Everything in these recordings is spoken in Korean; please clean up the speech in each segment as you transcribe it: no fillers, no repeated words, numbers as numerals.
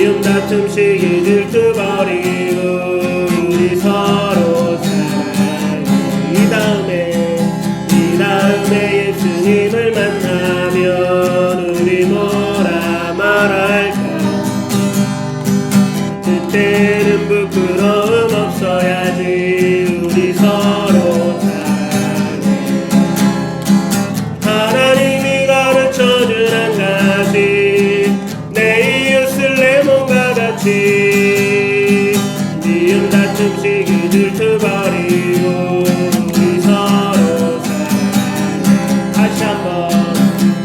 미움 다툼 시기 질투 버리고 우리 서로 사랑해. 이 다음에 예수님을 만나면 우리 뭐라 말할까? 그때는 부끄러움 없어야지. 우리 서로 사랑해. 하나님이 가르쳐준 한 가지, 내 이웃을 내 몸과 같이. 미움 다툼 시기 질투 버리고 우리 서로 사랑해. 다시 한번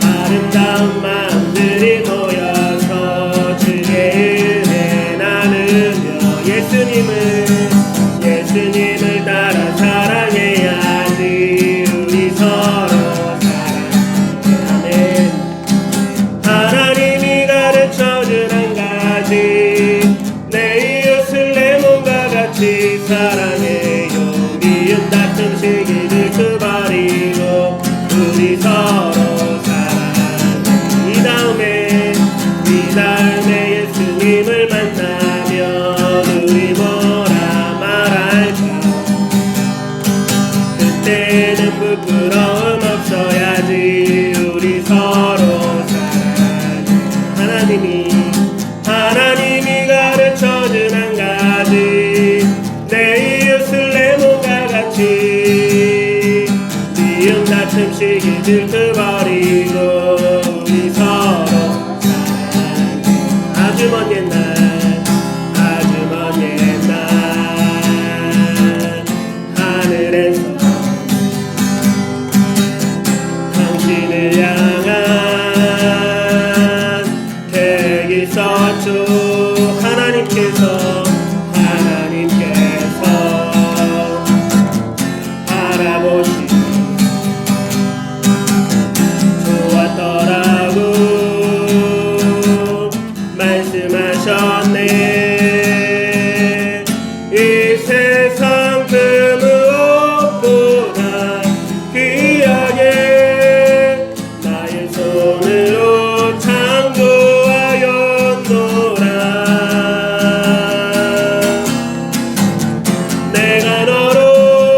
아름다운 마음들이 모여서 주의 은혜 나누며 예수님을 따라 사랑해야지. 우리 서로 사랑해. 하나님이 가르쳐준 한 가지, 내 이웃을 내 몸과 같이 사랑해요. 미움 다툼 시기 질투 버리고 우리 서로 사랑해. 이 다음에 예수님을 만나면 우리 뭐라 말할까? 그때는 부끄러움 없어야지. 우리 서로 사랑해. 하나님이 가르쳐준 한 가지, 내 이웃을 내 몸과 같이. 미움 다툼 시기 질투 버리고 우리 서로 사랑해. 아주 먼 옛날 하늘에서 당신을 향한 계획이 있었죠. 하나님께서 바라보시고 좋았더라고 말씀하셨네. 이 세상 그 무엇보다 귀하게 나의 손으로 창조하였노라. 내가 너로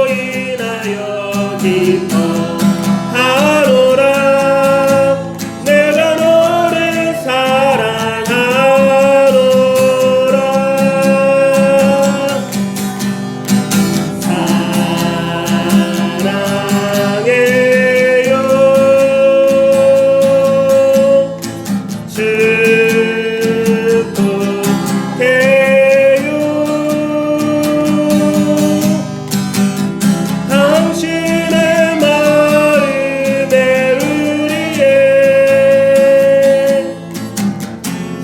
인하여 기뻐하노라. 내가 너를 사랑하노라. 사랑해요. 축복해요. 당신의 마음에 우리의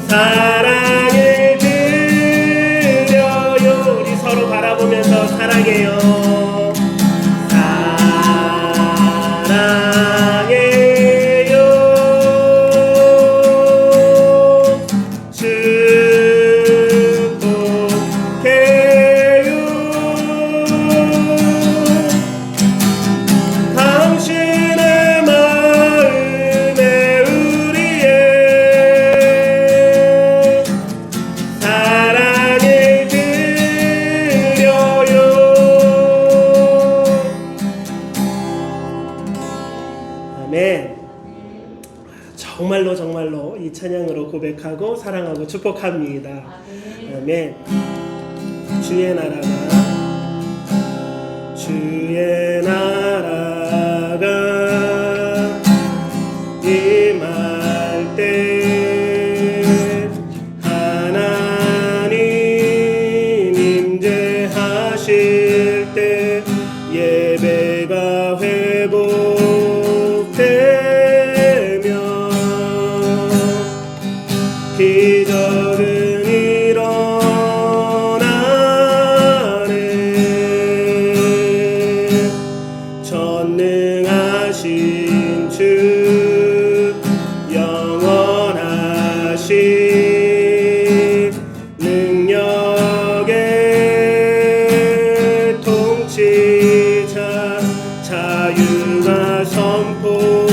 사랑을 드려요. 우리 서로 바라보면서 사랑해요. 사랑해요. 축복해요. 당신의 마음에 우리의 사랑을 드려요. 아멘. 정말로 이 찬양으로 고백하고 사랑하고 축복합니다. 아멘. 주의 나라가 임할 때 하나님 임재하실 때 예배가 회복되며 기적은 일어나네. 전능하신 주 영원하신 능력의 통치자 자유가 선포되어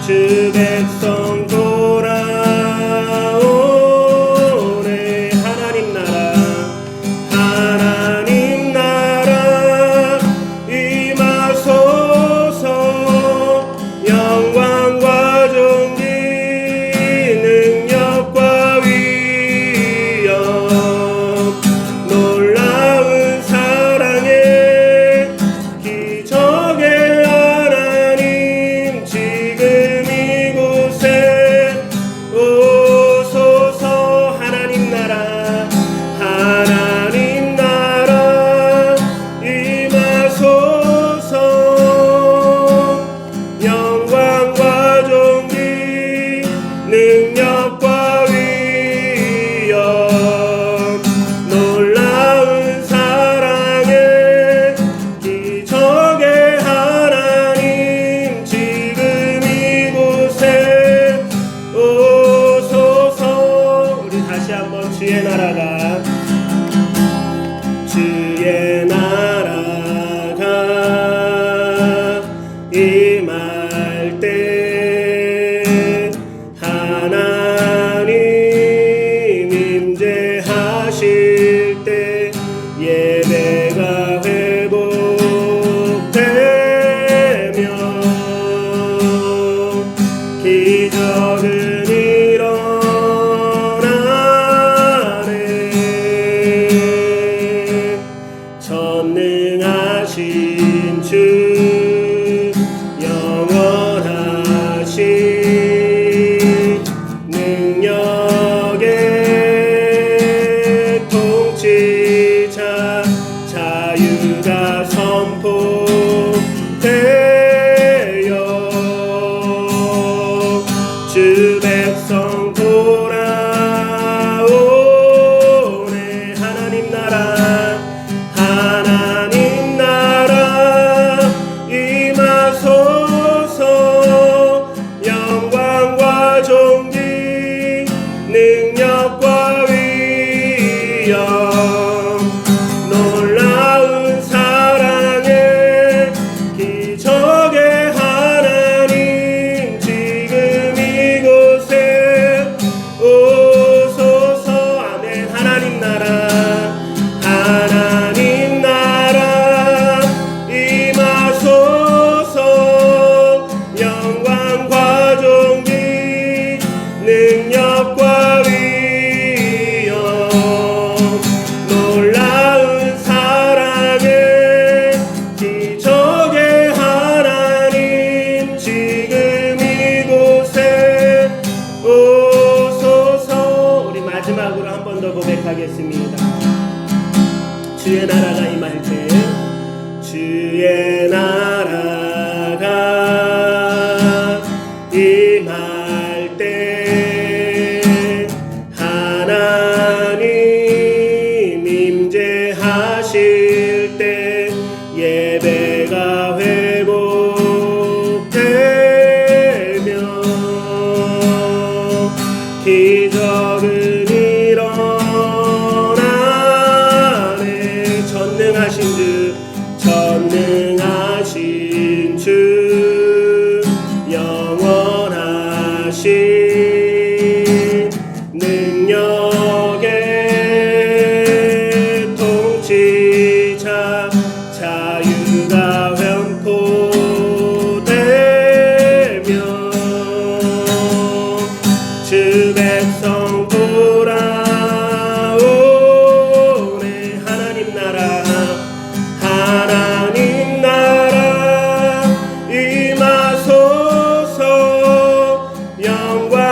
주의 하나님 임재하실 때 예배가 회복되며 기적은 일어나네. 전능하신 주 영원하신 능력의 통치자 자유가 선포되어 주 백성 돌아오네. 하나님 나라 하나님 나라 임하소서. 영광과 존귀 능력과 위엄 놀라운 사랑의 기적의 하나님 지금 이곳에 오소서. 아멘. 하나님 나라 하나님 나라 임하소서. 영광과 존귀 능력과 위엄 놀라운 사랑의 기적의 하나님 지금 이곳에 오소서. 우리 마지막으로 한 번 더 고백하겠습니다. 주의 나라가 임할 때 주의 나라가 임할 때 하나님 임재하실 때 예배가 회복되며 기적은 일어나네. 전능하신 주 영원하신 능력의 통치자 자유가 회복되며 주 백성 돌아오네. 하나님 나라 하나님 나라 임하소서. 영광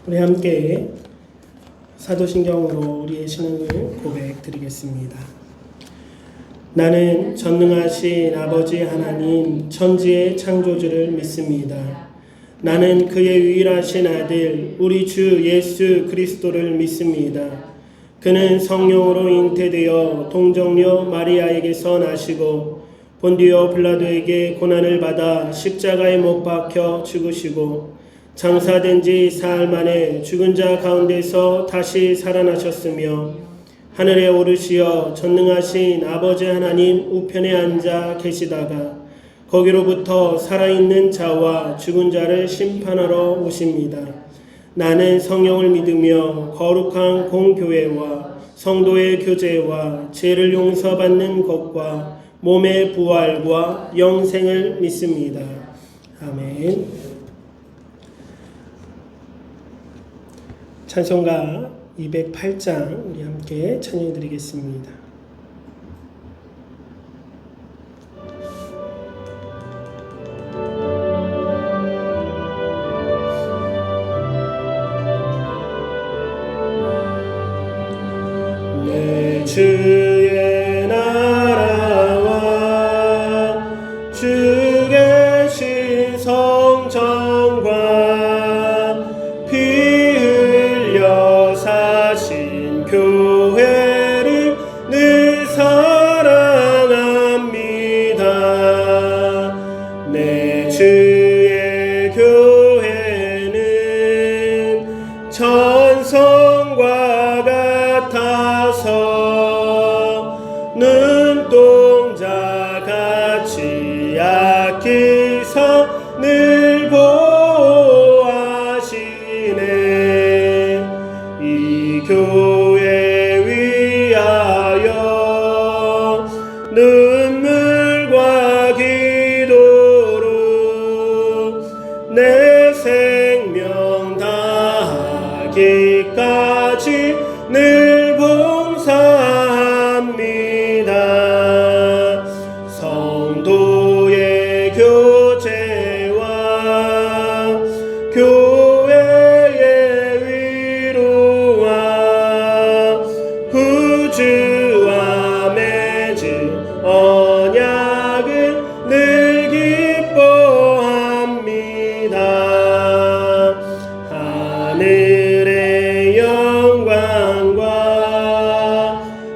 우리 함께 사도신경으로 우리의 신앙을 고백드리겠습니다. 나는 전능하신 아버지 하나님 천지의 창조주를 믿습니다. 나는 그의 유일하신 아들 우리 주 예수 그리스도를 믿습니다. 그는 성령으로 잉태되어 동정녀 마리아에게서 나시고 본디오 빌라도에게 고난을 받아 십자가에 못 박혀 죽으시고 장사된 지 사흘 만에 죽은 자 가운데서 다시 살아나셨으며 하늘에 오르시어 전능하신 아버지 하나님 우편에 앉아 계시다가 거기로부터 살아있는 자와 죽은 자를 심판하러 오십니다. 나는 성령을 믿으며 거룩한 공교회와 성도의 교제와 죄를 용서받는 것과 몸의 부활과 영생을 믿습니다. 아멘. 찬송가 208장 우리 함께 찬양드리겠습니다. 내 주의 나라와 주 계신 성전과 피 흘려 사신 교회를 늘 사랑합니다. 내 주의 교회는 천성과 같아서 눈동자같이 아끼사 늘 보호하시네. 이 교회 위하여 눈물과 기도로 내 생명 다하기까지 늘 봉사합니다. 성도의 교제와 교회의 위로와 구주와 맺은 언약을 늘 기뻐합니다. 하늘의 영광과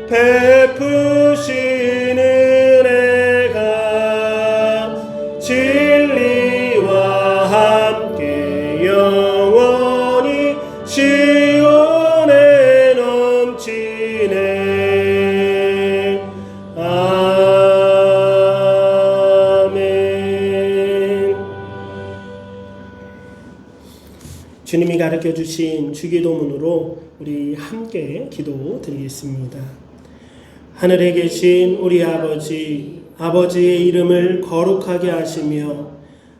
베푸신 은혜가 진리와 함께 영원히 시온에 넘치네. 아멘. 주님이 가르쳐주신 주기도문으로 우리 함께 기도드리겠습니다. 하늘에 계신 우리 아버지, 아버지의 이름을 거룩하게 하시며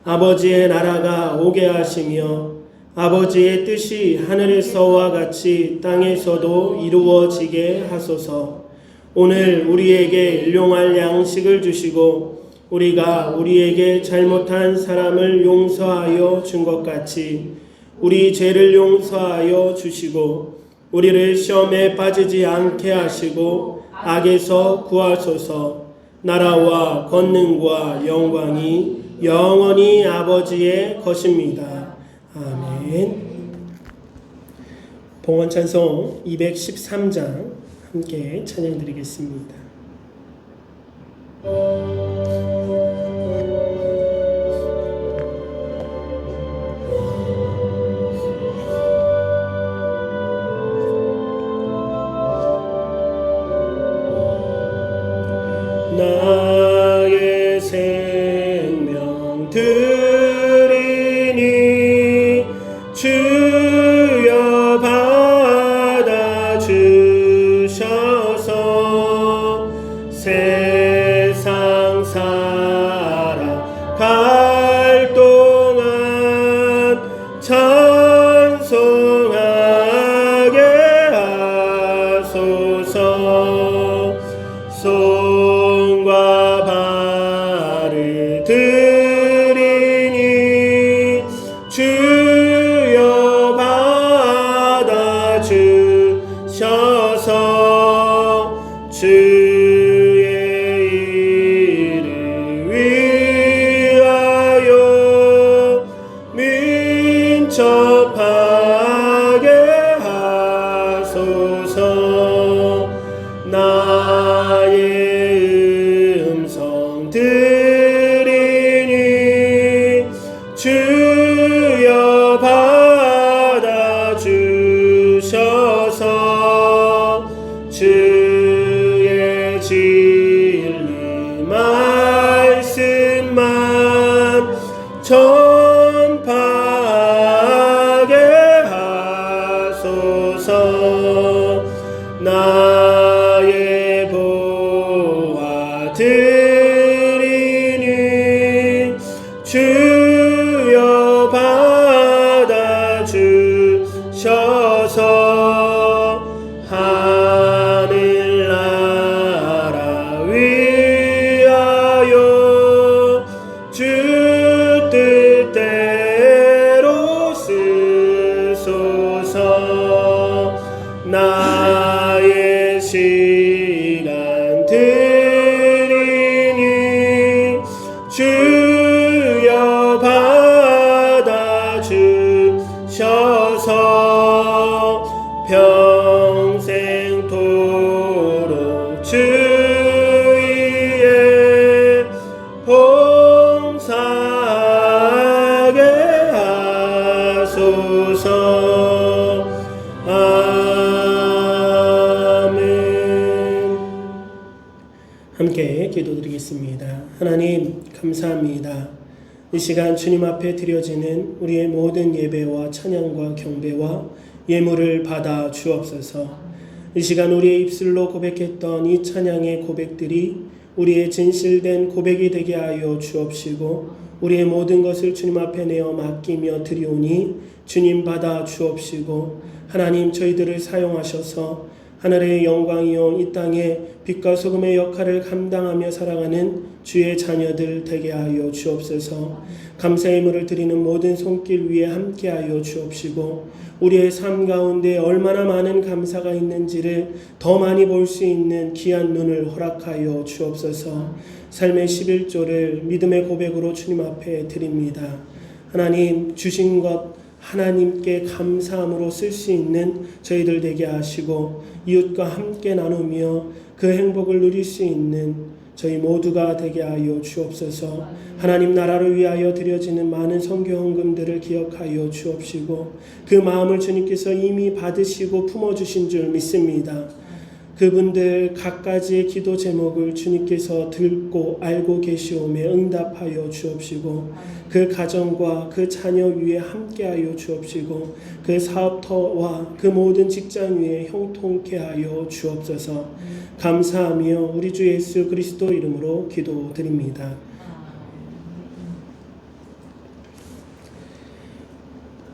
아버지의 나라가 오게 하시며 아버지의 뜻이 하늘에서와 같이 땅에서도 이루어지게 하소서. 오늘 우리에게 일용할 양식을 주시고 우리가 우리에게 잘못한 사람을 용서하여 준 것 같이 우리 죄를 용서하여 주시고 우리를 시험에 빠지지 않게 하시고 악에서 구하소서. 나라와 권능과 영광이 영원히 아버지의 것입니다. 아멘. 봉헌찬송 213장 함께 찬양드리겠습니다. 나의 생명 드리니 주여 받아주셔서 세상 살아갈 동안 찬송하게 하소서. 손과 발을 드리니 주여 받아주셔서 주옵소서. 나의 보화 드리니 주여 받아주셔서 하늘나라 위하여 주 뜻대로 쓰소서. 나의 시간 드리니 주여 받아주셔서 평생토록 주 위에 봉사하게 하소서. 아멘. 함께 기도드리겠습니다. 하나님 감사합니다. 이 시간 주님 앞에 드려지는 우리의 모든 예배와 찬양과 경배와 예물을 받아 주옵소서. 이 시간 우리의 입술로 고백했던 이 찬양의 고백들이 우리의 진실된 고백이 되게 하여 주옵시고, 우리의 모든 것을 주님 앞에 내어 맡기며 드리오니 주님 받아 주옵시고, 하나님 저희들을 사용하셔서 하늘의 영광이요 이 땅에 빛과 소금의 역할을 감당하며 살아가는 주의 자녀들 되게 하여 주옵소서. 감사의 예물을 드리는 모든 손길 위에 함께하여 주옵시고, 우리의 삶 가운데 얼마나 많은 감사가 있는지를 더 많이 볼 수 있는 귀한 눈을 허락하여 주옵소서. 삶의 11조를 믿음의 고백으로 주님 앞에 드립니다. 하나님 주신 것 하나님께 감사함으로 쓸 수 있는 저희들 되게 하시고, 이웃과 함께 나누며 그 행복을 누릴 수 있는 저희 모두가 되게 하여 주옵소서. 하나님 나라를 위하여 드려지는 많은 선교 헌금들을 기억하여 주옵시고, 그 마음을 주님께서 이미 받으시고 품어주신 줄 믿습니다. 그분들 각가지의 기도 제목을 주님께서 듣고 알고 계시오며 응답하여 주옵시고, 그 가정과 그 자녀 위에 함께하여 주옵시고, 그 사업터와 그 모든 직장 위에 형통케 하여 주옵소서. 감사하며 우리 주 예수 그리스도 이름으로 기도드립니다.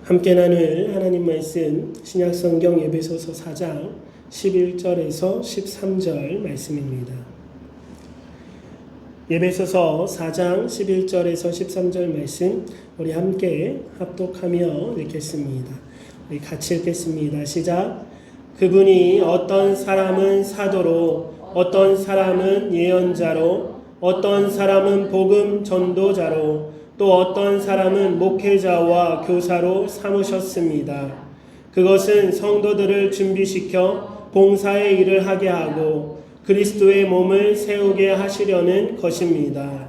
함께 나눌 하나님 말씀 신약성경 에베소서 4장 11절에서 13절 말씀입니다. 에베소서 4장 11절에서 13절 말씀 우리 함께 합독하며 읽겠습니다. 우리 같이 읽겠습니다. 시작. 그분이 어떤 사람은 사도로, 어떤 사람은 예언자로, 어떤 사람은 복음 전도자로, 또 어떤 사람은 목회자와 교사로 삼으셨습니다. 그것은 성도들을 준비시켜 봉사의 일을 하게 하고 그리스도의 몸을 세우게 하시려는 것입니다.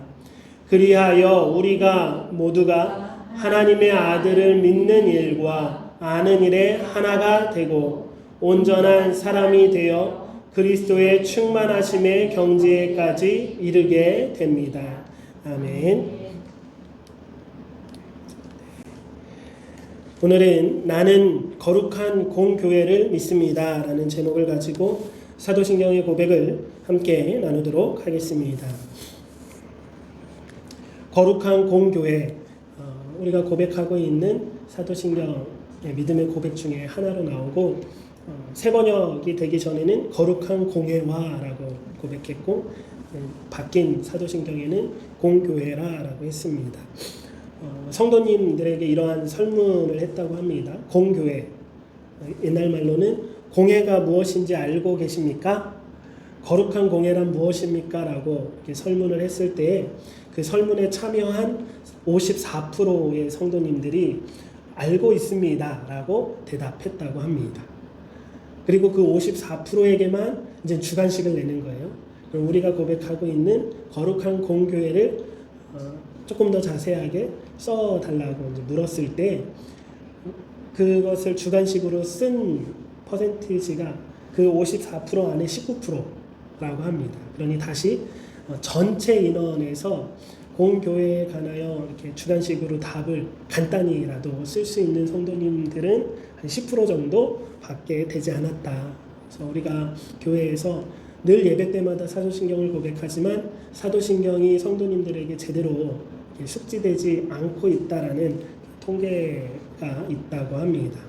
그리하여 우리가 모두가 하나님의 아들을 믿는 일과 아는 일에 하나가 되고 온전한 사람이 되어 그리스도의 충만하심의 경지에까지 이르게 됩니다. 아멘. 오늘은 나는 거룩한 공교회를 믿습니다 라는 제목을 가지고 사도신경의 고백을 함께 나누도록 하겠습니다. 거룩한 공교회, 우리가 고백하고 있는 사도신경의 믿음의 고백 중에 하나로 나오고, 새 번역이 되기 전에는 거룩한 공회화라고 고백했고, 바뀐 사도신경에는 공교회라고 했습니다. 성도님들에게 이러한 설문을 했다고 합니다. 공교회, 옛날 말로는 공회가 무엇인지 알고 계십니까? 거룩한 공회란 무엇입니까? 라고 이렇게 설문을 했을 때 그 설문에 참여한 54%의 성도님들이 알고 있습니다 라고 대답했다고 합니다. 그리고 그 54%에게만 이제 주관식을 내는 거예요. 그럼 우리가 고백하고 있는 거룩한 공교회를 조금 더 자세하게 써달라고 이제 물었을 때 그것을 주관식으로 쓴 퍼센티지가 그 54% 안에 19%라고 합니다. 그러니 다시 전체 인원에서 공교회에 관하여 이렇게 주관식으로 답을 간단히라도 쓸 수 있는 성도님들은 한 10% 정도 밖에 되지 않았다. 그래서 우리가 교회에서 늘 예배 때마다 사도신경을 고백하지만 사도신경이 성도님들에게 제대로 숙지되지 않고 있다라는 통계가 있다고 합니다.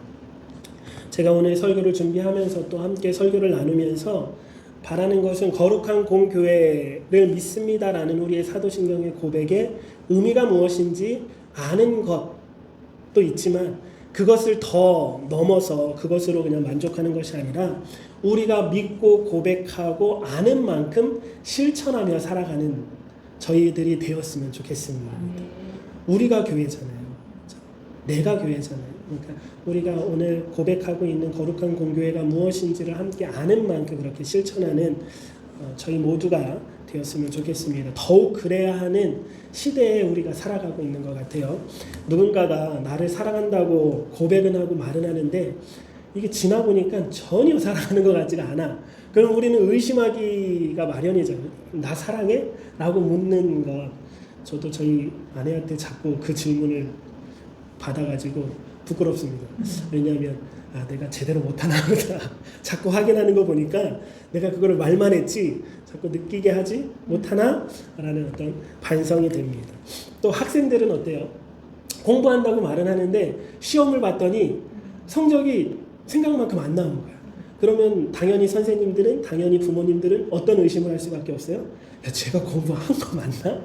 제가 오늘 설교를 준비하면서 또 함께 설교를 나누면서 바라는 것은 거룩한 공교회를 믿습니다라는 우리의 사도신경의 고백의 의미가 무엇인지 아는 것도 있지만 그것을 더 넘어서 그것으로 그냥 만족하는 것이 아니라 우리가 믿고 고백하고 아는 만큼 실천하며 살아가는 저희들이 되었으면 좋겠습니다. 우리가 교회잖아요. 내가 교회잖아요. 그러니까 우리가 오늘 고백하고 있는 거룩한 공교회가 무엇인지를 함께 아는 만큼 그렇게 실천하는 저희 모두가 되었으면 좋겠습니다. 더욱 그래야 하는 시대에 우리가 살아가고 있는 것 같아요. 누군가가 나를 사랑한다고 고백은 하고 말은 하는데 이게 지나 보니까 전혀 사랑하는 것 같지가 않아. 그럼 우리는 의심하기가 마련이잖아요. 나 사랑해? 라고 묻는 것. 저도 저희 아내한테 자꾸 그 질문을 받아가지고 부끄럽습니다. 왜냐하면 내가 제대로 못하나 보다. 자꾸 확인하는 거 보니까 내가 그거를 말만 했지 자꾸 느끼게 하지 못하나? 라는 어떤 반성이 됩니다. 또 학생들은 어때요? 공부한다고 말은 하는데 시험을 봤더니 성적이 생각만큼 안 나온 거야. 그러면 당연히 선생님들은, 당연히 부모님들은 어떤 의심을 할 수밖에 없어요? 야, 제가 공부한 거 맞나?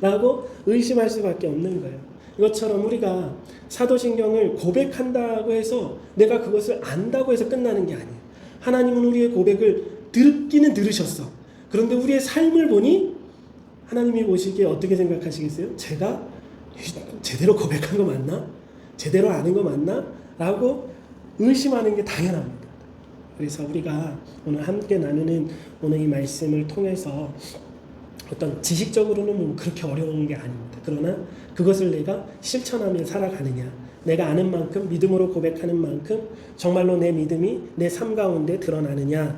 라고 의심할 수밖에 없는 거예요. 이것처럼 우리가 사도신경을 고백한다고 해서 내가 그것을 안다고 해서 끝나는 게 아니에요. 하나님은 우리의 고백을 듣기는 들으셨어. 그런데 우리의 삶을 보니 하나님이 보시기에 어떻게 생각하시겠어요? 제가 제대로 고백한 거 맞나? 제대로 아는 거 맞나? 라고 의심하는 게 당연합니다. 그래서 우리가 오늘 함께 나누는 오늘 이 말씀을 통해서 어떤 지식적으로는 뭐 그렇게 어려운 게 아닙니다. 그러나 그것을 내가 실천하며 살아가느냐, 내가 아는 만큼 믿음으로 고백하는 만큼 정말로 내 믿음이 내 삶 가운데 드러나느냐를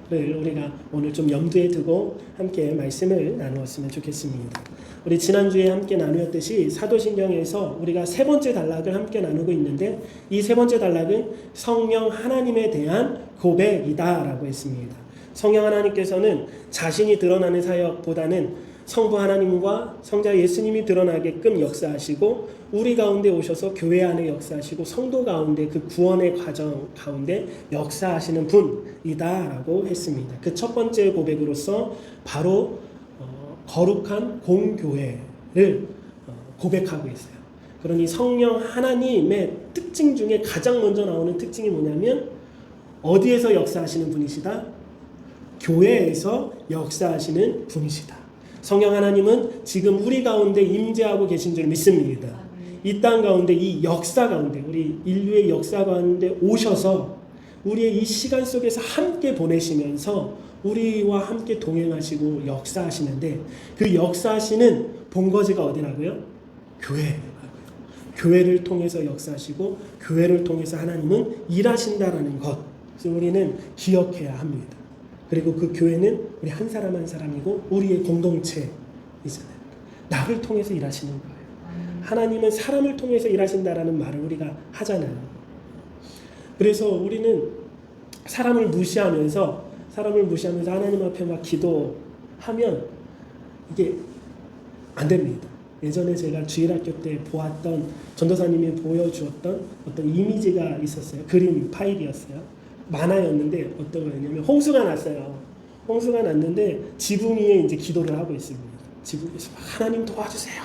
우리가 오늘 좀 염두에 두고 함께 말씀을 나누었으면 좋겠습니다. 우리 지난주에 함께 나누었듯이 사도신경에서 우리가 세 번째 단락을 함께 나누고 있는데 이 세 번째 단락은 성령 하나님에 대한 고백이다라고 했습니다. 성령 하나님께서는 자신이 드러나는 사역보다는 성부 하나님과 성자 예수님이 드러나게끔 역사하시고 우리 가운데 오셔서 교회 안에 역사하시고 성도 가운데 그 구원의 과정 가운데 역사하시는 분이다라고 했습니다. 그 첫 번째 고백으로서 바로 거룩한 공교회를 고백하고 있어요. 그러니 성령 하나님의 특징 중에 가장 먼저 나오는 특징이 뭐냐면 어디에서 역사하시는 분이시다? 교회에서 역사하시는 분이시다. 성령 하나님은 지금 우리 가운데 임재하고 계신 줄 믿습니다. 이 땅 가운데 이 역사 가운데 우리 인류의 역사 가운데 오셔서 우리의 이 시간 속에서 함께 보내시면서 우리와 함께 동행하시고 역사하시는데 그 역사하시는 본거지가 어디라고요? 교회. 교회를 통해서 역사하시고 교회를 통해서 하나님은 일하신다라는 것. 그래서 우리는 기억해야 합니다. 그리고 그 교회는 우리 한 사람 한 사람이고 우리의 공동체이잖아요. 나를 통해서 일하시는 거예요. 하나님은 사람을 통해서 일하신다라는 말을 우리가 하잖아요. 그래서 우리는 사람을 무시하면서 하나님 앞에 막 기도하면 이게 안 됩니다. 예전에 제가 주일학교 때 보았던 전도사님이 보여주었던 어떤 이미지가 있었어요. 그림 파일이었어요. 만화였는데 어떤 거였냐면 홍수가 났어요. 홍수가 났는데 지붕 위에 이제 기도를 하고 있습니다. 지붕 위에서 하나님 도와주세요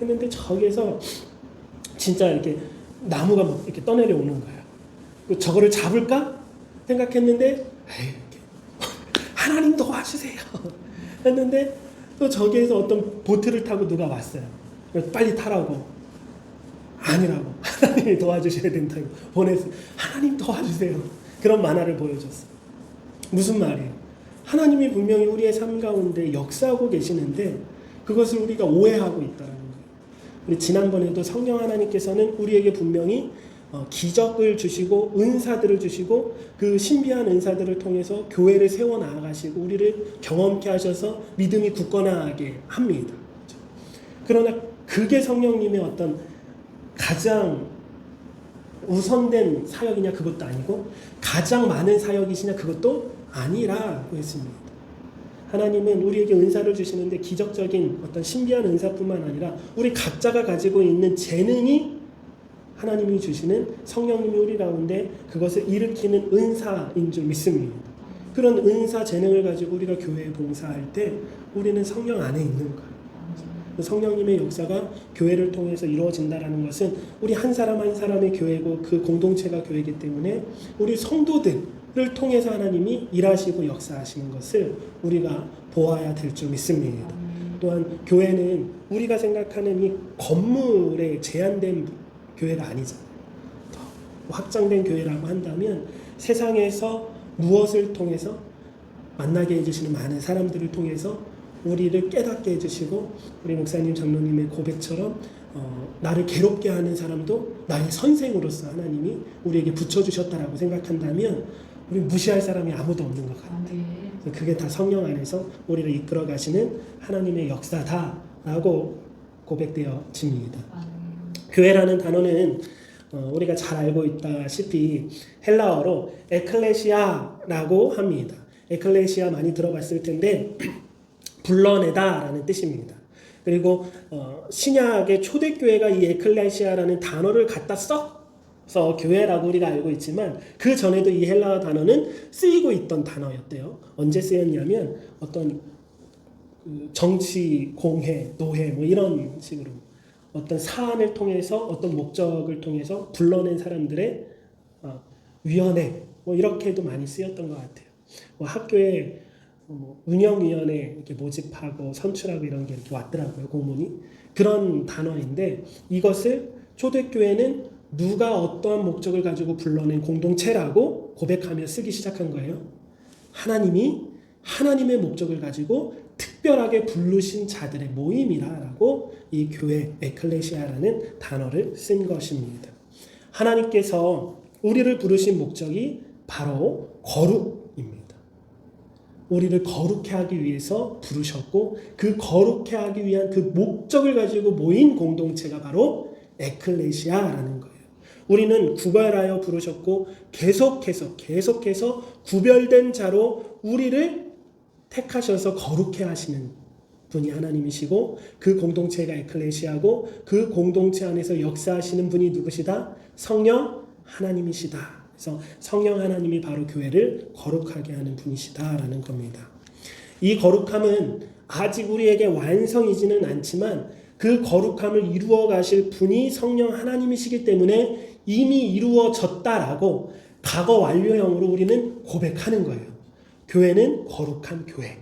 했는데 저기에서 진짜 이렇게 나무가 막 이렇게 떠내려 오는 거예요. 저거를 잡을까 생각했는데 하나님 도와주세요 했는데 또 저기에서 어떤 보트를 타고 누가 왔어요. 빨리 타라고. 아니라고. 하나님이 도와주셔야 된다고 보냈어요. 하나님 도와주세요. 그런 만화를 보여줬어요. 무슨 말이에요? 하나님이 분명히 우리의 삶 가운데 역사하고 계시는데 그것을 우리가 오해하고 있다는 거예요. 우리 지난번에도 성령 하나님께서는 우리에게 분명히 기적을 주시고 은사들을 주시고 그 신비한 은사들을 통해서 교회를 세워 나아가시고 우리를 경험케 하셔서 믿음이 굳건하게 합니다. 그러나 그게 성령님의 어떤 가장 우선된 사역이냐 그것도 아니고 가장 많은 사역이시냐 그것도 아니라고 했습니다. 하나님은 우리에게 은사를 주시는데 기적적인 어떤 신비한 은사뿐만 아니라 우리 각자가 가지고 있는 재능이 하나님이 주시는 성령님이 우리 가운데 그것을 일으키는 은사인 줄 믿습니다. 그런 은사 재능을 가지고 우리가 교회에 봉사할 때 우리는 성령 안에 있는 거예요. 성령님의 역사가 교회를 통해서 이루어진다는 것은 우리 한 사람 한 사람의 교회고 그 공동체가 교회이기 때문에 우리 성도들을 통해서 하나님이 일하시고 역사하시는 것을 우리가 보아야 될 줄 믿습니다. 또한 교회는 우리가 생각하는 이 건물에 제한된 교회가 아니잖아요. 더 확장된 교회라고 한다면 세상에서 무엇을 통해서 만나게 해주시는 많은 사람들을 통해서 우리를 깨닫게 해주시고 우리 목사님 장로님의 고백처럼 나를 괴롭게 하는 사람도 나의 선생으로서 하나님이 우리에게 붙여주셨다라고 생각한다면 우리 무시할 사람이 아무도 없는 것 같아요. 그게 다 성령 안에서 우리를 이끌어 가시는 하나님의 역사다라고 고백되어집니다. 교회라는 단어는 우리가 잘 알고 있다시피 헬라어로 에클레시아라고 합니다. 에클레시아 많이 들어봤을 텐데 불러내다라는 뜻입니다. 그리고 신약의 초대교회가 이 에클레시아라는 단어를 갖다 써서 교회라고 우리가 알고 있지만 그 전에도 이 헬라어 단어는 쓰이고 있던 단어였대요. 언제 쓰였냐면 어떤 정치, 공회, 노회 뭐 이런 식으로 어떤 사안을 통해서 어떤 목적을 통해서 불러낸 사람들의 위원회 뭐 이렇게도 많이 쓰였던 것 같아요. 뭐 학교에 운영위원회 이렇게 모집하고 선출하고 이런 게 이렇게 왔더라고요, 공문이. 그런 단어인데 이것을 초대교회는 누가 어떠한 목적을 가지고 불러낸 공동체라고 고백하며 쓰기 시작한 거예요. 하나님이 하나님의 목적을 가지고 특별하게 부르신 자들의 모임이라고 이 교회 에클레시아라는 단어를 쓴 것입니다. 하나님께서 우리를 부르신 목적이 바로 거룩입니다. 우리를 거룩해 하기 위해서 부르셨고 그 거룩해 하기 위한 그 목적을 가지고 모인 공동체가 바로 에클레시아라는 거예요. 우리는 구별하여 부르셨고 계속해서 구별된 자로 우리를 택하셔서 거룩해 하시는 분이 하나님이시고 그 공동체가 에클레시아고 그 공동체 안에서 역사하시는 분이 누구시다? 성령 하나님이시다. 그래서 성령 하나님이 바로 교회를 거룩하게 하는 분이시다라는 겁니다. 이 거룩함은 아직 우리에게 완성이지는 않지만 그 거룩함을 이루어 가실 분이 성령 하나님이시기 때문에 이미 이루어졌다라고 과거 완료형으로 우리는 고백하는 거예요. 교회는 거룩한 교회.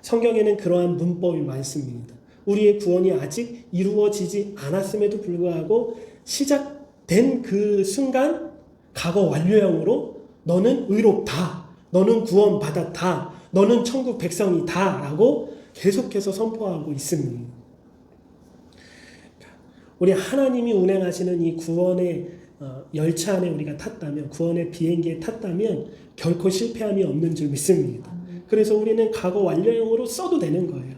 성경에는 그러한 문법이 많습니다. 우리의 구원이 아직 이루어지지 않았음에도 불구하고 시작된 그 순간 과거 완료형으로 너는 의롭다. 너는 구원받았다. 너는 천국 백성이다. 라고 계속해서 선포하고 있습니다. 우리 하나님이 운행하시는 이 구원의 열차 안에 우리가 탔다면, 구원의 비행기에 탔다면 결코 실패함이 없는 줄 믿습니다. 그래서 우리는 과거 완료형으로 써도 되는 거예요.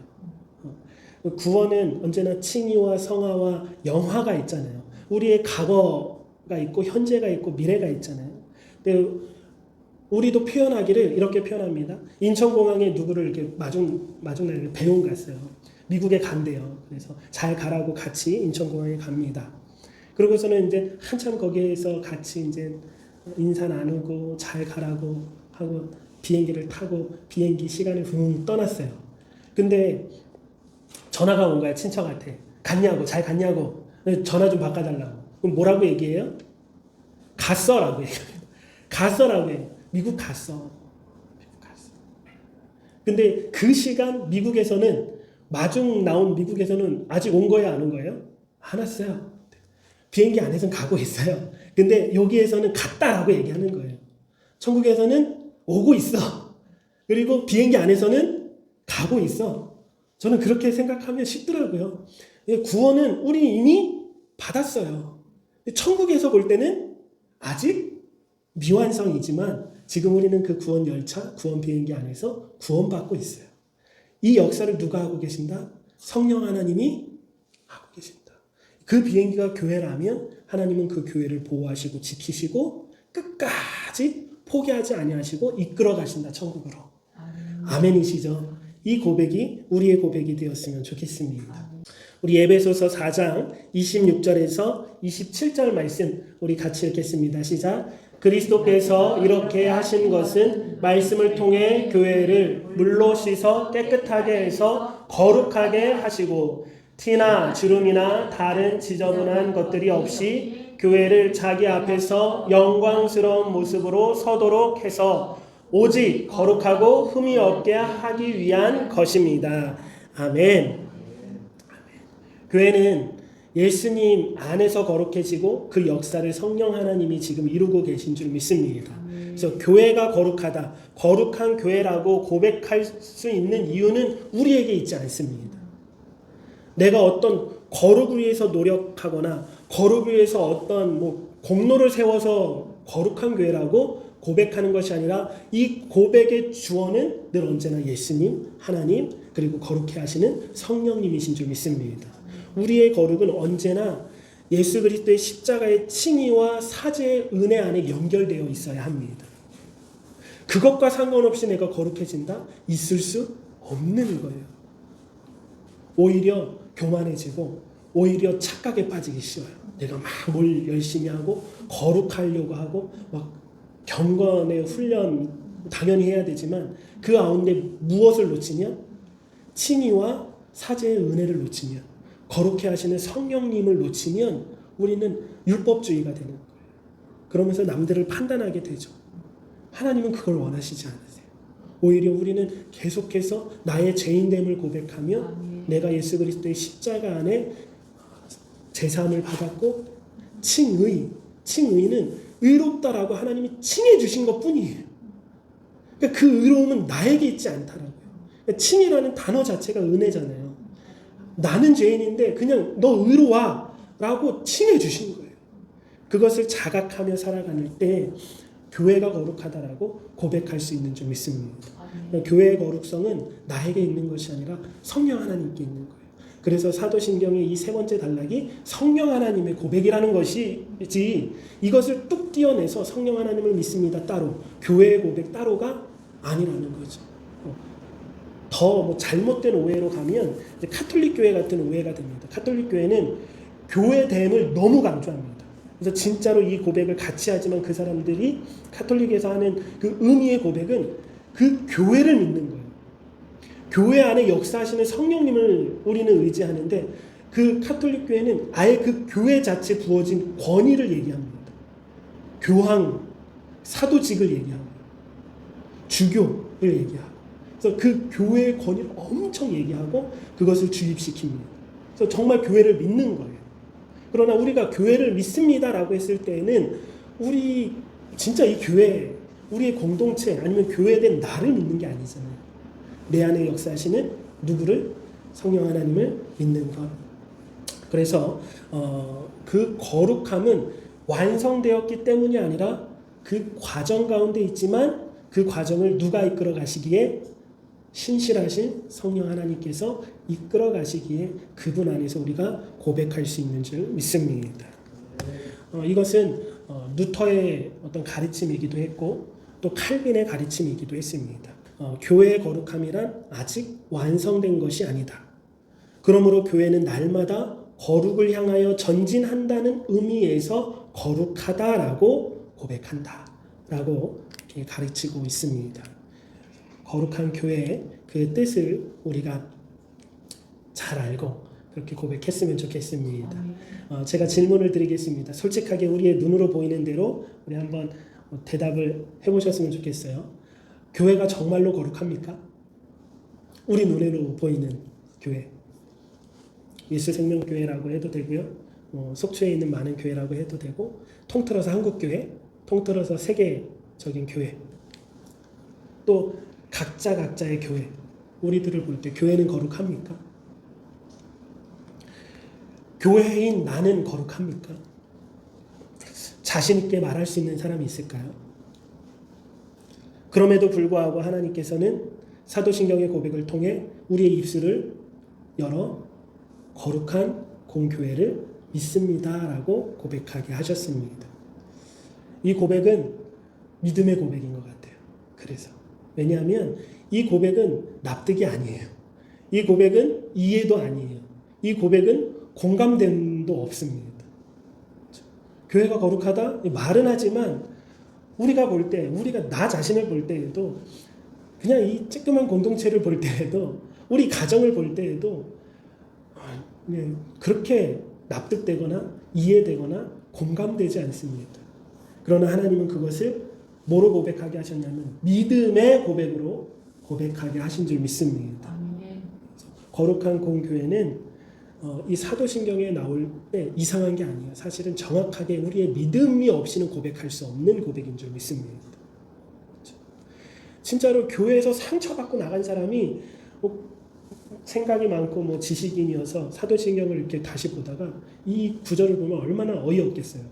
구원은 언제나 칭의와 성화와 영화가 있잖아요. 우리의 과거가 있고 현재가 있고 미래가 있잖아요. 근데 우리도 표현하기를 이렇게 표현합니다. 인천공항에 누구를 이렇게 마중나게 배웅 갔어요. 미국에 간대요. 그래서 잘 가라고 같이 인천공항에 갑니다. 그러고서는 이제 한참 거기에서 같이 이제 인사 나누고 잘 가라고 하고 비행기를 타고 비행기 시간을 붕 떠났어요. 근데 전화가 온 거야, 친척한테. 갔냐고, 잘 갔냐고. 전화 좀 바꿔달라고. 그럼 뭐라고 얘기해요? 갔어라고 얘기해요. 갔어라고 해요. 미국 갔어. 근데 그 시간 미국에서는 마중 나온 미국에서는 아직 온 거예요, 안 온 거예요? 안 왔어요. 비행기 안에서는 가고 있어요. 근데 여기에서는 갔다라고 얘기하는 거예요. 천국에서는 오고 있어. 그리고 비행기 안에서는 가고 있어. 저는 그렇게 생각하면 쉽더라고요. 구원은 우리 이미 받았어요. 천국에서 볼 때는 아직 미완성이지만 지금 우리는 그 구원 열차, 구원 비행기 안에서 구원받고 있어요. 이 역사를 누가 하고 계신다? 성령 하나님이 하고 계신다. 그 비행기가 교회라면 하나님은 그 교회를 보호하시고 지키시고 끝까지 포기하지 아니하시고 이끌어 가신다, 천국으로. 아멘이시죠? 이 고백이 우리의 고백이 되었으면 좋겠습니다. 우리 에베소서 4장 26절에서 27절 말씀 우리 같이 읽겠습니다. 시작. 그리스도께서 이렇게 하신 것은 말씀을 통해 교회를 물로 씻어 깨끗하게 해서 거룩하게 하시고 티나 주름이나 다른 지저분한 것들이 없이 교회를 자기 앞에서 영광스러운 모습으로 서도록 해서 오직 거룩하고 흠이 없게 하기 위한 것입니다. 아멘. 교회는 예수님 안에서 거룩해지고 그 역사를 성령 하나님이 지금 이루고 계신 줄 믿습니다. 그래서 교회가 거룩하다, 거룩한 교회라고 고백할 수 있는 이유는 우리에게 있지 않습니다. 내가 어떤 거룩을 위해서 노력하거나 거룩을 위해서 어떤 공로를 세워서 거룩한 교회라고 고백하는 것이 아니라 이 고백의 주어는 늘 언제나 예수님, 하나님, 그리고 거룩해 하시는 성령님이신 줄 믿습니다. 우리의 거룩은 언제나 예수 그리스도의 십자가의 칭의와 사죄의 은혜 안에 연결되어 있어야 합니다. 그것과 상관없이 내가 거룩해진다? 있을 수 없는 거예요. 오히려 교만해지고 오히려 착각에 빠지기 쉬워요. 내가 막 뭘 열심히 하고 거룩하려고 하고 막 경건의 훈련 당연히 해야 되지만 그 가운데 무엇을 놓치면 칭의와 사죄의 은혜를 놓치면 거룩해 하시는 성령님을 놓치면 우리는 율법주의가 되는 거예요. 그러면서 남들을 판단하게 되죠. 하나님은 그걸 원하시지 않으세요. 오히려 우리는 계속해서 나의 죄인됨을 고백하며 내가 예수 그리스도의 십자가 안에 제사함을 받았고 칭의는 의롭다라고 하나님이 칭해 주신 것뿐이에요. 그러니까 그 의로움은 나에게 있지 않다라고요. 그러니까 칭이라는 단어 자체가 은혜잖아요. 나는 죄인인데 그냥 너 의로와 라고 칭해 주신 거예요. 그것을 자각하며 살아가는 때 교회가 거룩하다라고 고백할 수 있는 줄 믿습니다. 교회의 거룩성은 나에게 있는 것이 아니라 성령 하나님께 있는 거예요. 그래서 사도신경의 이 세 번째 단락이 성령 하나님의 고백이라는 것이지 이것을 뚝 띄어내서 성령 하나님을 믿습니다 따로 교회의 고백 따로가 아니라는 거죠. 더 잘못된 오해로 가면 카톨릭 교회 같은 오해가 됩니다. 카톨릭 교회는 교회됨을 너무 강조합니다. 그래서 진짜로 이 고백을 같이 하지만 그 사람들이 카톨릭에서 하는 그 의미의 고백은 그 교회를 믿는 거예요. 교회 안에 역사하시는 성령님을 우리는 의지하는데 그 카톨릭 교회는 아예 그 교회 자체 부어진 권위를 얘기합니다. 교황, 사도직을 얘기하고 주교를 얘기하고 그래서 그 교회의 권위를 엄청 얘기하고 그것을 주입시킵니다. 그래서 정말 교회를 믿는 거예요. 그러나 우리가 교회를 믿습니다라고 했을 때에는 우리 진짜 이 교회, 우리의 공동체 아니면 교회된 나를 믿는 게 아니잖아요. 내 안에 역사하시는 누구를? 성령 하나님을 믿는 것. 그래서 그 거룩함은 완성되었기 때문이 아니라 그 과정 가운데 있지만 그 과정을 누가 이끌어 가시기에? 신실하신 성령 하나님께서 이끌어 가시기에 그분 안에서 우리가 고백할 수 있는 줄 믿습니다. 이것은 루터의 어떤 가르침이기도 했고 또 칼빈의 가르침이기도 했습니다. 교회의 거룩함이란 아직 완성된 것이 아니다. 그러므로 교회는 날마다 거룩을 향하여 전진한다는 의미에서 거룩하다라고 고백한다 라고 가르치고 있습니다. 거룩한 교회의 그 뜻을 우리가 잘 알고 그렇게 고백했으면 좋겠습니다. 제가 질문을 드리겠습니다. 솔직하게 우리의 눈으로 보이는 대로 우리 한번 대답을 해보셨으면 좋겠어요. 교회가 정말로 거룩합니까? 우리 눈으로 보이는 교회. 예수생명교회라고 해도 되고요. 속초에 있는 많은 교회라고 해도 되고 통틀어서 한국교회, 통틀어서 세계적인 교회. 또 각자의 교회. 우리들을 볼 때 교회는 거룩합니까? 교회인 나는 거룩합니까? 자신 있게 말할 수 있는 사람이 있을까요? 그럼에도 불구하고 하나님께서는 사도신경의 고백을 통해 우리의 입술을 열어 거룩한 공교회를 믿습니다라고 고백하게 하셨습니다. 이 고백은 믿음의 고백인 것 같아요. 그래서 왜냐하면 이 고백은 납득이 아니에요. 이 고백은 이해도 아니에요. 이 고백은 공감됨도 없습니다. 교회가 거룩하다? 말은 하지만 우리가 볼 때, 우리가 나 자신을 볼 때에도 그냥 이 쬐끄만 공동체를 볼 때에도 우리 가정을 볼 때에도 그렇게 납득되거나 이해되거나 공감되지 않습니다. 그러나 하나님은 그것을 뭐로 고백하게 하셨냐면 믿음의 고백으로 고백하게 하신 줄 믿습니다. 거룩한 공교회는 이 사도신경에 나올 때 이상한 게 아니에요. 사실은 정확하게 우리의 믿음이 없이는 고백할 수 없는 고백인 줄 믿습니다. 진짜로 교회에서 상처받고 나간 사람이 생각이 많고 지식인이어서 사도신경을 이렇게 다시 보다가 이 구절을 보면 얼마나 어이없겠어요.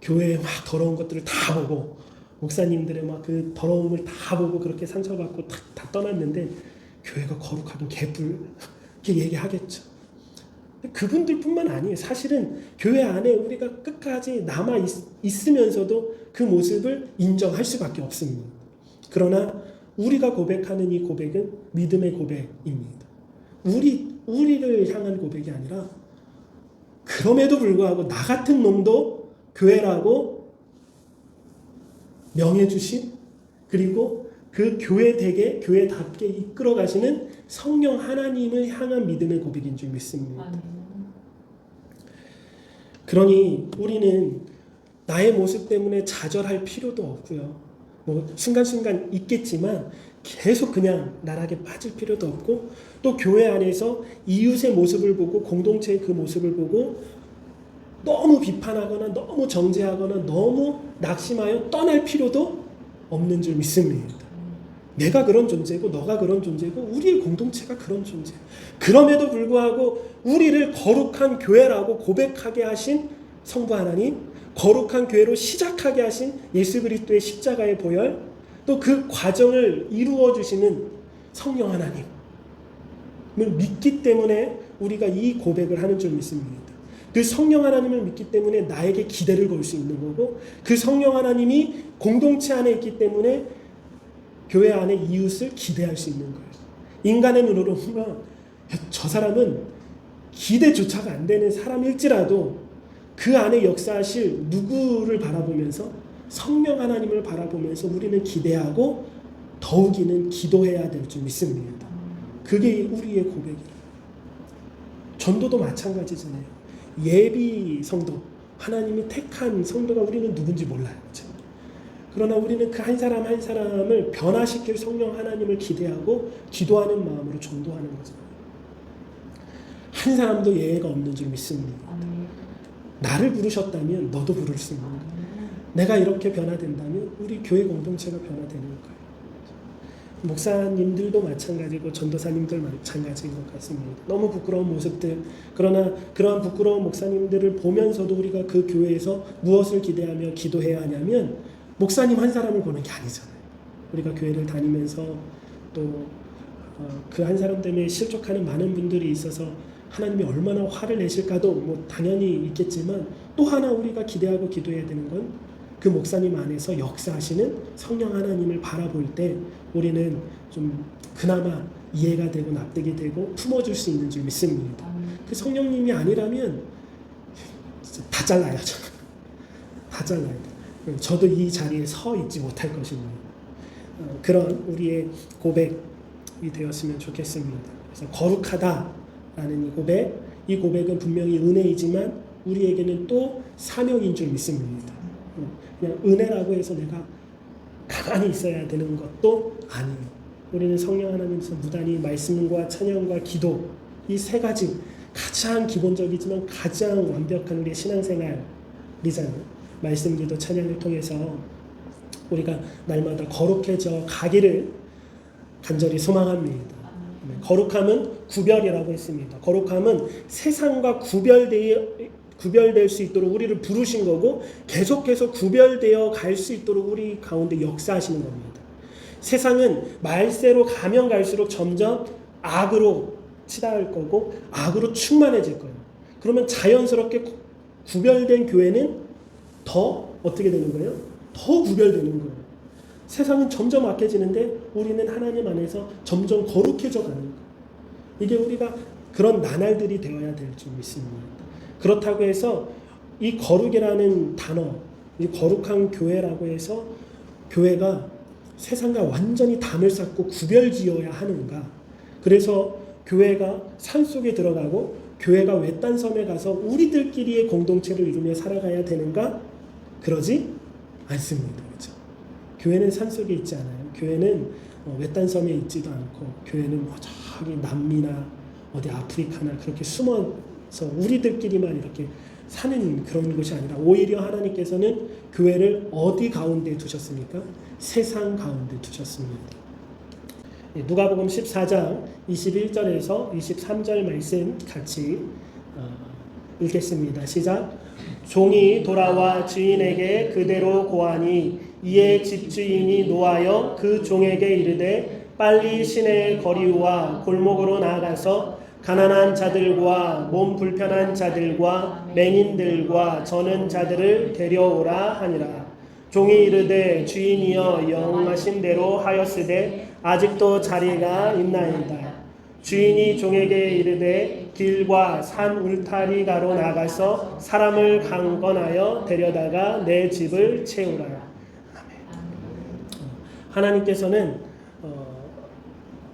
교회에 막 더러운 것들을 다 보고 목사님들의 막 그 더러움을 다 보고 그렇게 상처받고 다 떠났는데 교회가 거룩하긴 개뿔 이렇게 얘기하겠죠. 그분들뿐만 아니에요. 사실은 교회 안에 우리가 끝까지 남아 있으면서도 그 모습을 인정할 수밖에 없습니다. 그러나 우리가 고백하는 이 고백은 믿음의 고백입니다. 우리를 향한 고백이 아니라 그럼에도 불구하고 나 같은 놈도 교회라고 명해 주신 그리고 그 교회답게 이끌어 가시는 성령 하나님을 향한 믿음의 고백인 줄 믿습니다. 그러니 우리는 나의 모습 때문에 좌절할 필요도 없고요. 순간순간 있겠지만 계속 그냥 나락에 빠질 필요도 없고 또 교회 안에서 이웃의 모습을 보고 공동체의 그 모습을 보고 너무 비판하거나 너무 정죄하거나 너무 낙심하여 떠날 필요도 없는 줄 믿습니다. 내가 그런 존재고 너가 그런 존재고 우리의 공동체가 그런 존재예요. 그럼에도 불구하고 우리를 거룩한 교회라고 고백하게 하신 성부 하나님, 거룩한 교회로 시작하게 하신 예수 그리스도의 십자가의 보혈, 또 그 과정을 이루어 주시는 성령 하나님을 믿기 때문에 우리가 이 고백을 하는 줄 믿습니다. 그 성령 하나님을 믿기 때문에 나에게 기대를 걸 수 있는 거고 그 성령 하나님이 공동체 안에 있기 때문에 교회 안에 이웃을 기대할 수 있는 거예요. 인간의 눈으로 보면 저 사람은 기대조차가 안 되는 사람일지라도 그 안에 역사하실 누구를 바라보면서 성령 하나님을 바라보면서 우리는 기대하고 더욱이는 기도해야 될 줄 믿습니다. 그게 우리의 고백이에요. 전도도 마찬가지잖아요. 예비 성도, 하나님이 택한 성도가 우리는 누군지 몰라요. 그러나 우리는 그 한 사람 한 사람을 변화시킬 성령 하나님을 기대하고 기도하는 마음으로 전도하는 거죠. 한 사람도 예외가 없는 줄 믿습니다. 나를 부르셨다면 너도 부를 수 있는 거예요. 내가 이렇게 변화된다면 우리 교회 공동체가 변화되는 거예요. 목사님들도 마찬가지고 전도사님들 마찬가지인 것 같습니다. 너무 부끄러운 모습들, 그러나 그러한 부끄러운 목사님들을 보면서도 우리가 그 교회에서 무엇을 기대하며 기도해야 하냐면 목사님 한 사람을 보는 게 아니잖아요. 우리가 교회를 다니면서 또 그 한 사람 때문에 실족하는 많은 분들이 있어서 하나님이 얼마나 화를 내실까도 당연히 있겠지만 또 하나 우리가 기대하고 기도해야 되는 건 그 목사님 안에서 역사하시는 성령 하나님을 바라볼 때 우리는 좀 그나마 이해가 되고 납득이 되고 품어줄 수 있는 줄 믿습니다. 그 성령님이 아니라면 다 잘라요. 다 잘라야 돼요. 저도 이 자리에 서 있지 못할 것입니다. 그런 우리의 고백이 되었으면 좋겠습니다. 그래서 거룩하다라는 이 고백은 분명히 은혜이지만 우리에게는 또 사명인 줄 믿습니다. 그냥 은혜라고 해서 내가 가만히 있어야 되는 것도 아니에요. 우리는 성령 하나님께서 무단히 말씀과 찬양과 기도 이 세 가지 가장 기본적이지만 가장 완벽한 우리의 신앙생활이잖아요. 말씀, 기도, 찬양을 통해서 우리가 날마다 거룩해져 가기를 간절히 소망합니다. 거룩함은 구별이라고 했습니다. 거룩함은 세상과 구별될 수 있도록 우리를 부르신 거고 계속해서 구별되어 갈 수 있도록 우리 가운데 역사하시는 겁니다. 세상은 말세로 가면 갈수록 점점 악으로 치닫을 거고 악으로 충만해질 거예요. 그러면 자연스럽게 구별된 교회는 더 어떻게 되는 거예요? 더 구별되는 거예요. 세상은 점점 악해지는데 우리는 하나님 안에서 점점 거룩해져 가는 거예요. 이게 우리가 그런 나날들이 되어야 될 줄 믿습니다. 그렇다고 해서 이 거룩이라는 단어, 이 거룩한 교회라고 해서 교회가 세상과 완전히 담을 쌓고 구별지어야 하는가? 그래서 교회가 산속에 들어가고 교회가 외딴 섬에 가서 우리들끼리의 공동체를 이루며 살아가야 되는가? 그러지 않습니다. 그렇죠? 교회는 산속에 있지 않아요. 교회는 외딴 섬에 있지도 않고 교회는 저기 남미나 어디 아프리카나 그렇게 숨어서 우리들끼리만 이렇게 사는 그런 것이 아니라 오히려 하나님께서는 교회를 어디 가운데 두셨습니까? 세상 가운데 두셨습니다. 누가복음 14장 21절에서 23절 말씀 같이 읽겠습니다. 시작. 종이 돌아와 주인에게 그대로 고하니 이에 집주인이 노하여 그 종에게 이르되 빨리 시내 거리와 골목으로 나아가서 가난한 자들과 몸 불편한 자들과 맹인들과 저는 자들을 데려오라 하니라. 종이 이르되 주인이여 영하신 대로 하였으되 아직도 자리가 있나이다. 주인이 종에게 이르되 길과 산 울타리가로 나가서 사람을 강건하여 데려다가 내 집을 채우라. 아멘. 하나님께서는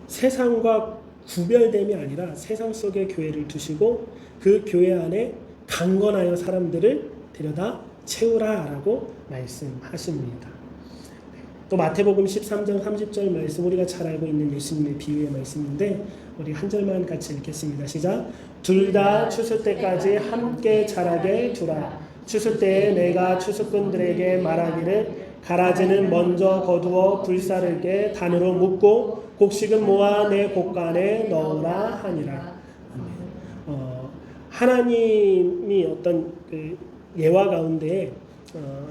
세상과 구별됨이 아니라 세상 속에 교회를 두시고 그 교회 안에 강건하여 사람들을 데려다 채우라라고 말씀하십니다. 또 마태복음 13장 30절 말씀 우리가 잘 알고 있는 예수님의 비유의 말씀인데 우리 한 절만 같이 읽겠습니다. 시작. 둘 다 추수 때까지 함께 자라게 두라. 추수 때에 내가 추수꾼들에게 말하기를 가라지는 먼저 거두어 불사르게 단으로 묶고 곡식은 모아 내 곡간에 넣으라 하니라. 하나님이 어떤 그 예화 가운데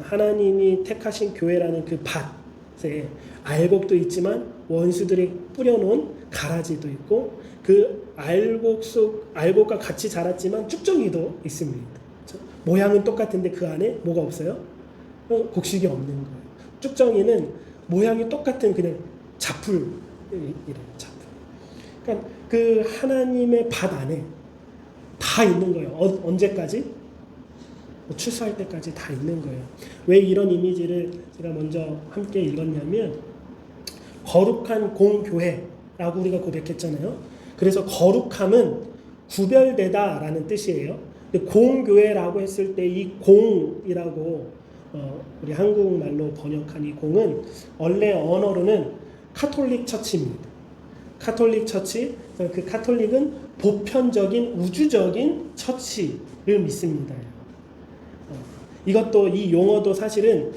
하나님이 택하신 교회라는 그 밭에 알곡도 있지만 원수들이 뿌려놓은 가라지도 있고 그 알곡과 같이 자랐지만 쭉정이도 있습니다. 모양은 똑같은데 그 안에 뭐가 없어요? 곡식이 없는 거예요. 쭉정이는 모양이 똑같은 그냥 자풀이래요. 자풀. 그러니까 그 하나님의 밭 안에 다 있는 거예요. 언제까지? 출소할 때까지 다 있는 거예요. 왜 이런 이미지를 제가 먼저 함께 읽었냐면 거룩한 공교회라고 우리가 고백했잖아요. 그래서 거룩함은 구별되다라는 뜻이에요. 근데 공교회라고 했을 때 이 공이라고 우리 한국말로 번역한 이 공은 원래 언어로는 카톨릭 처치입니다. 카톨릭 처치, 그 카톨릭은 보편적인 우주적인 처치를 믿습니다. 이것도 이 용어도 사실은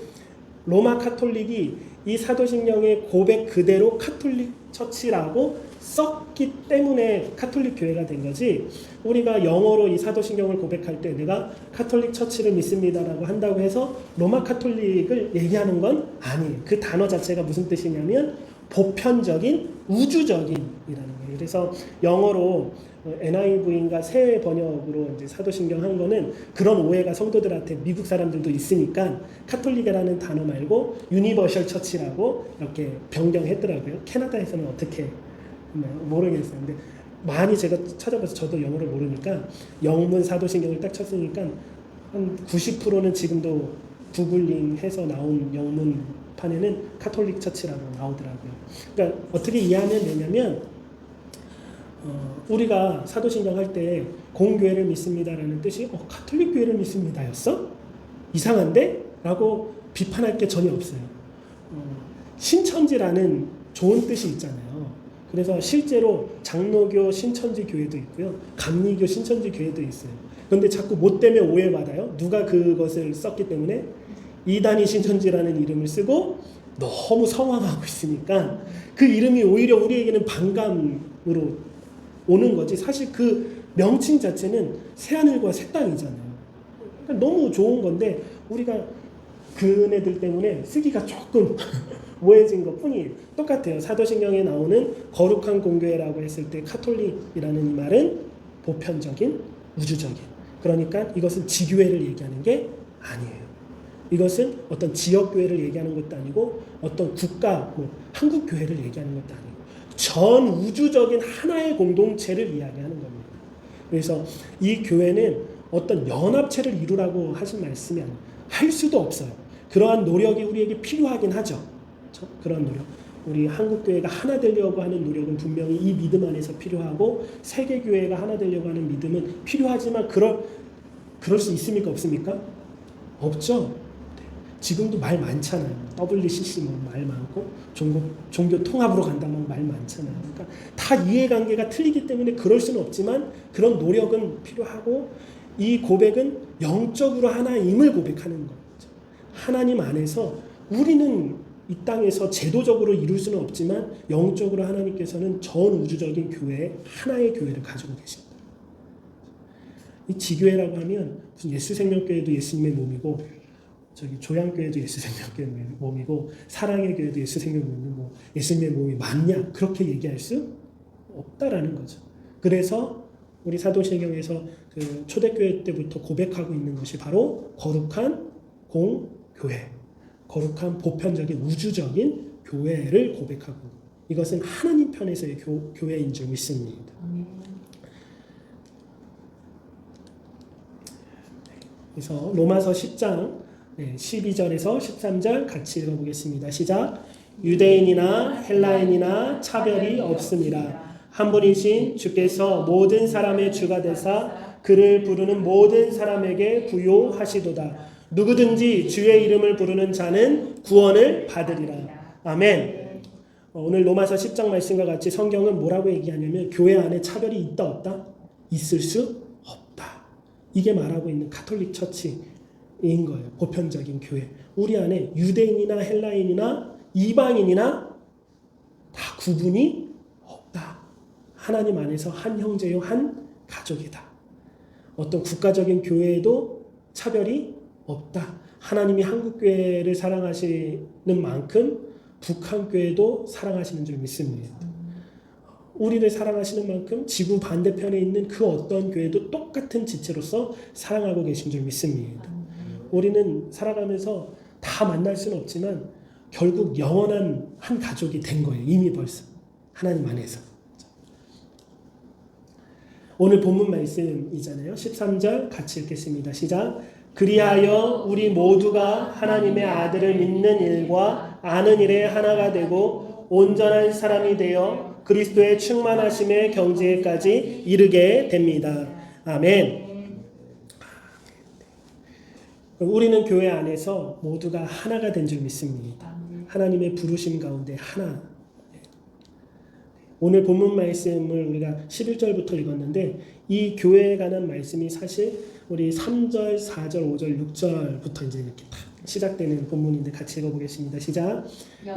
로마 카톨릭이 이 사도신경의 고백 그대로 카톨릭 처치라고 썼기 때문에 카톨릭 교회가 된 거지, 우리가 영어로 이 사도신경을 고백할 때 내가 카톨릭 처치를 믿습니다라고 한다고 해서 로마 카톨릭을 얘기하는 건 아니에요. 그 단어 자체가 무슨 뜻이냐면 보편적인 우주적인이라는 거예요. 그래서 영어로 NIV인가 새 번역으로 이제 사도신경 한 거는 그런 오해가 성도들한테 미국 사람들도 있으니까 카톨릭이라는 단어 말고 유니버셜 처치라고 이렇게 변경했더라고요. 캐나다에서는 어떻게 모르겠어요. 근데 많이 제가 찾아봐서 저도 영어를 모르니까 영문 사도신경을 딱 쳤으니까 한 90%는 지금도 구글링해서 나온 영문판에는 카톨릭 처치라고 나오더라고요. 그러니까 어떻게 이해하면 되냐면 우리가 사도신경 할 때 공교회를 믿습니다라는 뜻이 카톨릭 교회를 믿습니다였어? 이상한데? 라고 비판할 게 전혀 없어요. 신천지라는 좋은 뜻이 있잖아요. 그래서 실제로 장로교 신천지 교회도 있고요. 감리교 신천지 교회도 있어요. 그런데 자꾸 뭐 때문에 오해받아요? 누가 그것을 썼기 때문에? 이단이 신천지라는 이름을 쓰고 너무 성황하고 있으니까 그 이름이 오히려 우리에게는 반감으로 오는 거지. 사실 그 명칭 자체는 새하늘과 새 땅이잖아요. 그러니까 너무 좋은 건데 우리가 그네들 때문에 쓰기가 조금 모해진 것 뿐이에요. 똑같아요. 사도신경에 나오는 거룩한 공교회라고 했을 때 카톨릭이라는 이 말은 보편적인 우주적인 그러니까 이것은 지교회를 얘기하는 게 아니에요. 이것은 어떤 지역교회를 얘기하는 것도 아니고 어떤 국가, 한국교회를 얘기하는 것도 아니고 전 우주적인 하나의 공동체를 이야기하는 겁니다. 그래서 이 교회는 어떤 연합체를 이루라고 하신 말씀이 아니에요. 할 수도 없어요. 그러한 노력이 우리에게 필요하긴 하죠. 그렇죠? 그런 노력. 우리 한국교회가 하나 되려고 하는 노력은 분명히 이 믿음 안에서 필요하고 세계교회가 하나 되려고 하는 믿음은 필요하지만 그럴 수 있습니까? 없습니까? 없죠. 지금도 말 많잖아요. WCC 말 많고 종교 통합으로 간다면 말 많잖아요. 그러니까 다 이해관계가 틀리기 때문에 그럴 수는 없지만 그런 노력은 필요하고 이 고백은 영적으로 하나임을 고백하는 거죠. 하나님 안에서 우리는 이 땅에서 제도적으로 이룰 수는 없지만 영적으로 하나님께서는 전 우주적인 교회, 하나의 교회를 가지고 계십니다. 이 지교회라고 하면 무슨 예수생명교회도 예수님의 몸이고 조양교회도 예수생명교회 몸이고 사랑의 교회도 예수생명 몸이고 예수님의 몸이 맞냐? 그렇게 얘기할 수 없다라는 거죠. 그래서 우리 사도신경에서 그 초대교회 때부터 고백하고 있는 것이 바로 거룩한 공교회, 거룩한 보편적인 우주적인 교회를 고백하고 이것은 하나님 편에서의 교회인 줄 믿습니다. 그래서 로마서 10장 12절에서 13절 같이 읽어보겠습니다. 시작. 유대인이나 헬라인이나 차별이 없습니다. 한 분이신 주께서 모든 사람의 주가 되사 그를 부르는 모든 사람에게 부요하시도다. 누구든지 주의 이름을 부르는 자는 구원을 받으리라. 아멘. 오늘 로마서 10장 말씀과 같이 성경은 뭐라고 얘기하냐면 교회 안에 차별이 있다 없다? 있을 수 없다. 이게 말하고 있는 가톨릭 처치인 거예요. 보편적인 교회. 우리 안에 유대인이나 헬라인이나 이방인이나 다 구분이 없다. 하나님 안에서 한 형제요 한 가족이다. 어떤 국가적인 교회에도 차별이 없다. 하나님이 한국교회를 사랑하시는 만큼 북한교회도 사랑하시는 줄 믿습니다. 우리를 사랑하시는 만큼 지구 반대편에 있는 그 어떤 교회도 똑같은 지체로서 사랑하고 계신 줄 믿습니다. 우리는 살아가면서 다 만날 수는 없지만 결국 영원한 한 가족이 된 거예요. 이미 벌써 하나님 안에서. 오늘 본문 말씀이잖아요. 13절 같이 읽겠습니다. 시작. 그리하여 우리 모두가 하나님의 아들을 믿는 일과 아는 일에 하나가 되고 온전한 사람이 되어 그리스도의 충만하심의 경지에까지 이르게 됩니다. 아멘. 우리는 교회 안에서 모두가 하나가 된 줄 믿습니다. 하나님의 부르심 가운데 하나. 오늘 본문 말씀을 우리가 11절부터 읽었는데 이 교회에 관한 말씀이 사실 우리 3절, 4절, 5절, 6절부터 이제 이렇게 딱 시작되는 본문인데 같이 읽어보겠습니다. 시작.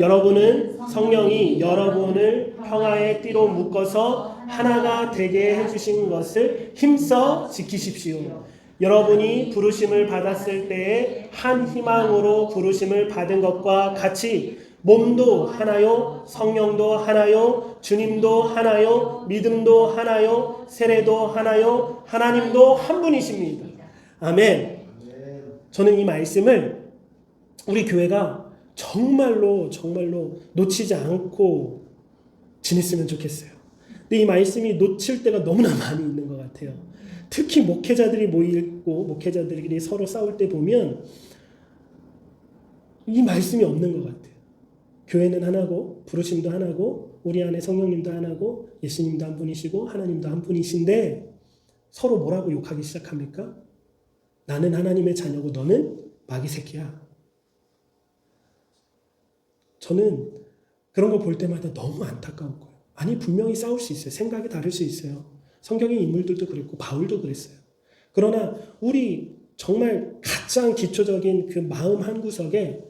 여러분은 성령이 여러분을 평화의 띠로 묶어서 하나가 되게 해주신 것을 힘써 지키십시오. 여러분이 부르심을 받았을 때에 한 희망으로 부르심을 받은 것과 같이 몸도 하나요, 성령도 하나요, 주님도 하나요, 믿음도 하나요, 세례도 하나요, 하나님도 한 분이십니다. 아멘. 저는 이 말씀을 우리 교회가 정말로 놓치지 않고 지냈으면 좋겠어요. 근데 이 말씀이 놓칠 때가 너무나 많이 있는 것 같아요. 특히 목회자들이 모이고 목회자들끼리 서로 싸울 때 보면 이 말씀이 없는 것 같아요. 교회는 하나고 부르심도 하나고 우리 안에 성령님도 하나고 예수님도 한 분이시고 하나님도 한 분이신데 서로 뭐라고 욕하기 시작합니까? 나는 하나님의 자녀고 너는 마귀 새끼야. 저는 그런 거 볼 때마다 너무 안타까운 거예요. 아니 분명히 싸울 수 있어요. 생각이 다를 수 있어요. 성경의 인물들도 그랬고 바울도 그랬어요. 그러나 우리 정말 가장 기초적인 그 마음 한구석에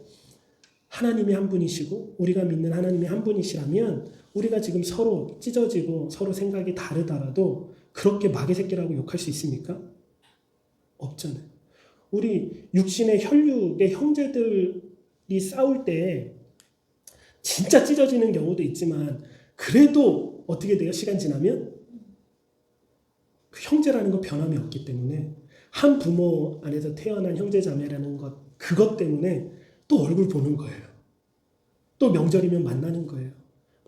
하나님이 한 분이시고 우리가 믿는 하나님이 한 분이시라면 우리가 지금 서로 찢어지고 서로 생각이 다르더라도 그렇게 마귀 새끼라고 욕할 수 있습니까? 없잖아요. 우리 육신의 혈육의 형제들이 싸울 때 진짜 찢어지는 경우도 있지만 그래도 어떻게 돼요? 시간 지나면 그 형제라는 거 변함이 없기 때문에 한 부모 안에서 태어난 형제자매라는 것, 그것 때문에 또 얼굴 보는 거예요. 또 명절이면 만나는 거예요.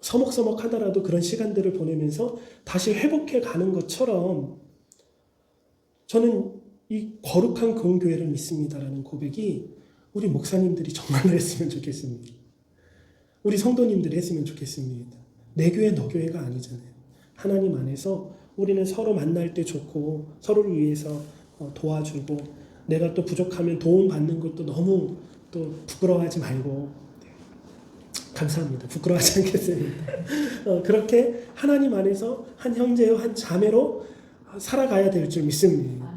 서먹서먹 하더라도 그런 시간들을 보내면서 다시 회복해 가는 것처럼 저는 이 거룩한 공교회를 믿습니다라는 고백이 우리 목사님들이 정말로 했으면 좋겠습니다. 우리 성도님들이 했으면 좋겠습니다. 내 교회 너 교회가 아니잖아요. 하나님 안에서 우리는 서로 만날 때 좋고 서로를 위해서 도와주고 내가 또 부족하면 도움 받는 것도 너무 또 부끄러워하지 말고 감사합니다. 부끄러워하지 않겠습니다. 그렇게 하나님 안에서 한 형제요 한 자매로 살아가야 될 줄 믿습니다.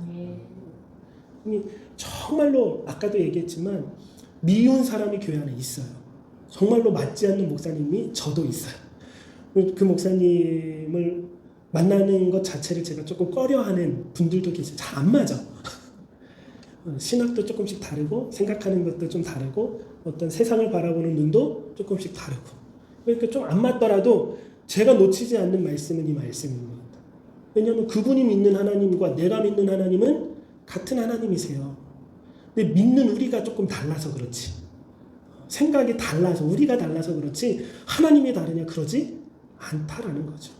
정말로 아까도 얘기했지만 미운 사람이 교회 안에 있어요. 정말로 맞지 않는 목사님이 저도 있어요. 그 목사님을 만나는 것 자체를 제가 조금 꺼려하는 분들도 계세요. 잘 안 맞아. 신학도 조금씩 다르고 생각하는 것도 좀 다르고 어떤 세상을 바라보는 눈도 조금씩 다르고 그러니까 좀 안 맞더라도 제가 놓치지 않는 말씀은 이 말씀입니다. 왜냐하면 그분이 믿는 하나님과 내가 믿는 하나님은 같은 하나님이세요. 근데 믿는 우리가 조금 달라서 그렇지 생각이 달라서 우리가 달라서 그렇지 하나님이 다르냐 그러지 않다라는 거죠.